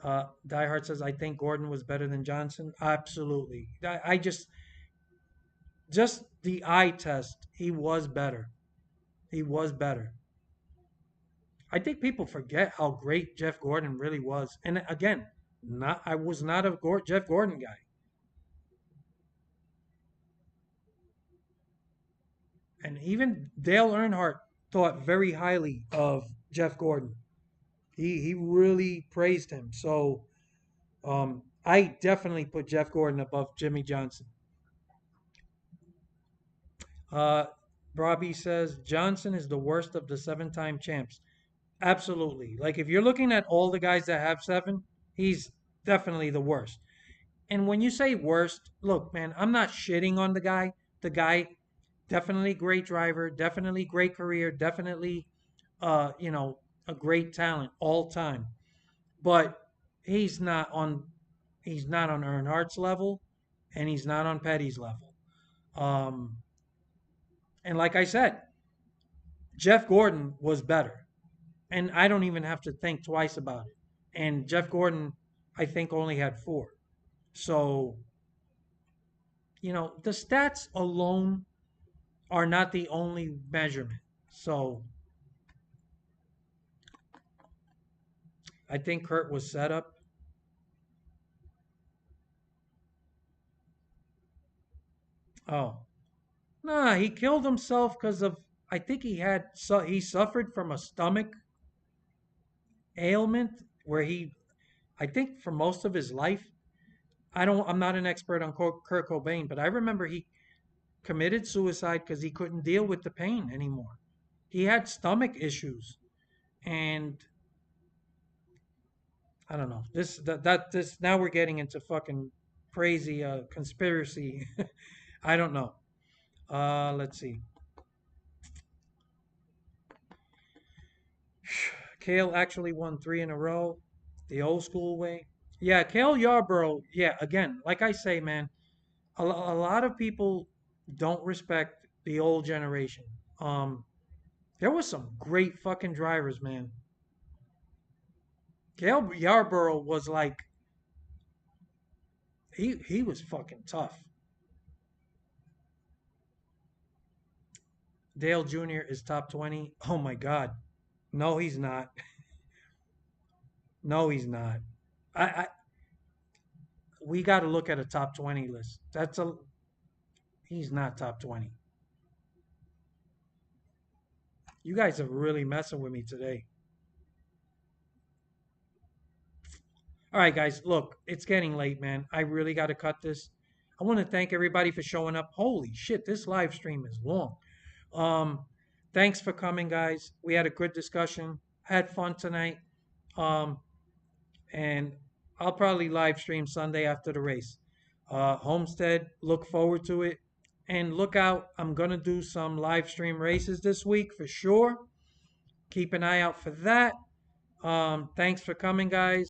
Die Hard says, I think Gordon was better than Johnson. Absolutely. I just the eye test, he was better. He was better. I think people forget how great Jeff Gordon really was. And again, not I was not a Jeff Gordon guy. And even Dale Earnhardt thought very highly of Jeff Gordon. He really praised him. So I definitely put Jeff Gordon above Jimmy Johnson. Uh, Robbie says Johnson is the worst of the 7-time champs. Absolutely. Like if you're looking at all the guys that have 7, he's definitely the worst. And when you say worst, look, man, I'm not shitting on the guy. The guy, definitely great driver, definitely great career, definitely, a great talent all time. But he's not on, he's not on Earnhardt's level, and he's not on Petty's level. Um, and like I said, Jeff Gordon was better, and I don't even have to think twice about it. And Jeff Gordon, I think, only had 4. So, the stats alone are not the only measurement. So, I think Kurt was set up. Oh, nah, he killed himself because of, I think he suffered from a stomach ailment where I think for most of his life, I'm not an expert on Kurt Cobain, but I remember he committed suicide because he couldn't deal with the pain anymore. He had stomach issues, and I don't know. This now we're getting into fucking crazy conspiracy. I don't know. Let's see. Kale actually won 3 in a row, the old school way. Yeah, Kale Yarborough. Yeah, again, like I say, man, a lot of people don't respect the old generation. Um, there was some great fucking drivers, man. Gail Yarborough was like he was fucking tough. Dale Jr. is top 20. Oh my God. No, he's not. No, he's not. I we got to look at a top 20 list. He's not top 20. You guys are really messing with me today. All right, guys, look, it's getting late, man. I really got to cut this. I want to thank everybody for showing up. Holy shit, this live stream is long. Um, Thanks for coming, guys. We had a good discussion. Had fun tonight. Um, and I'll probably live stream Sunday after the race. Homestead, look forward to it. And look out, I'm going to do some live stream races this week for sure. Keep an eye out for that. Thanks for coming, guys.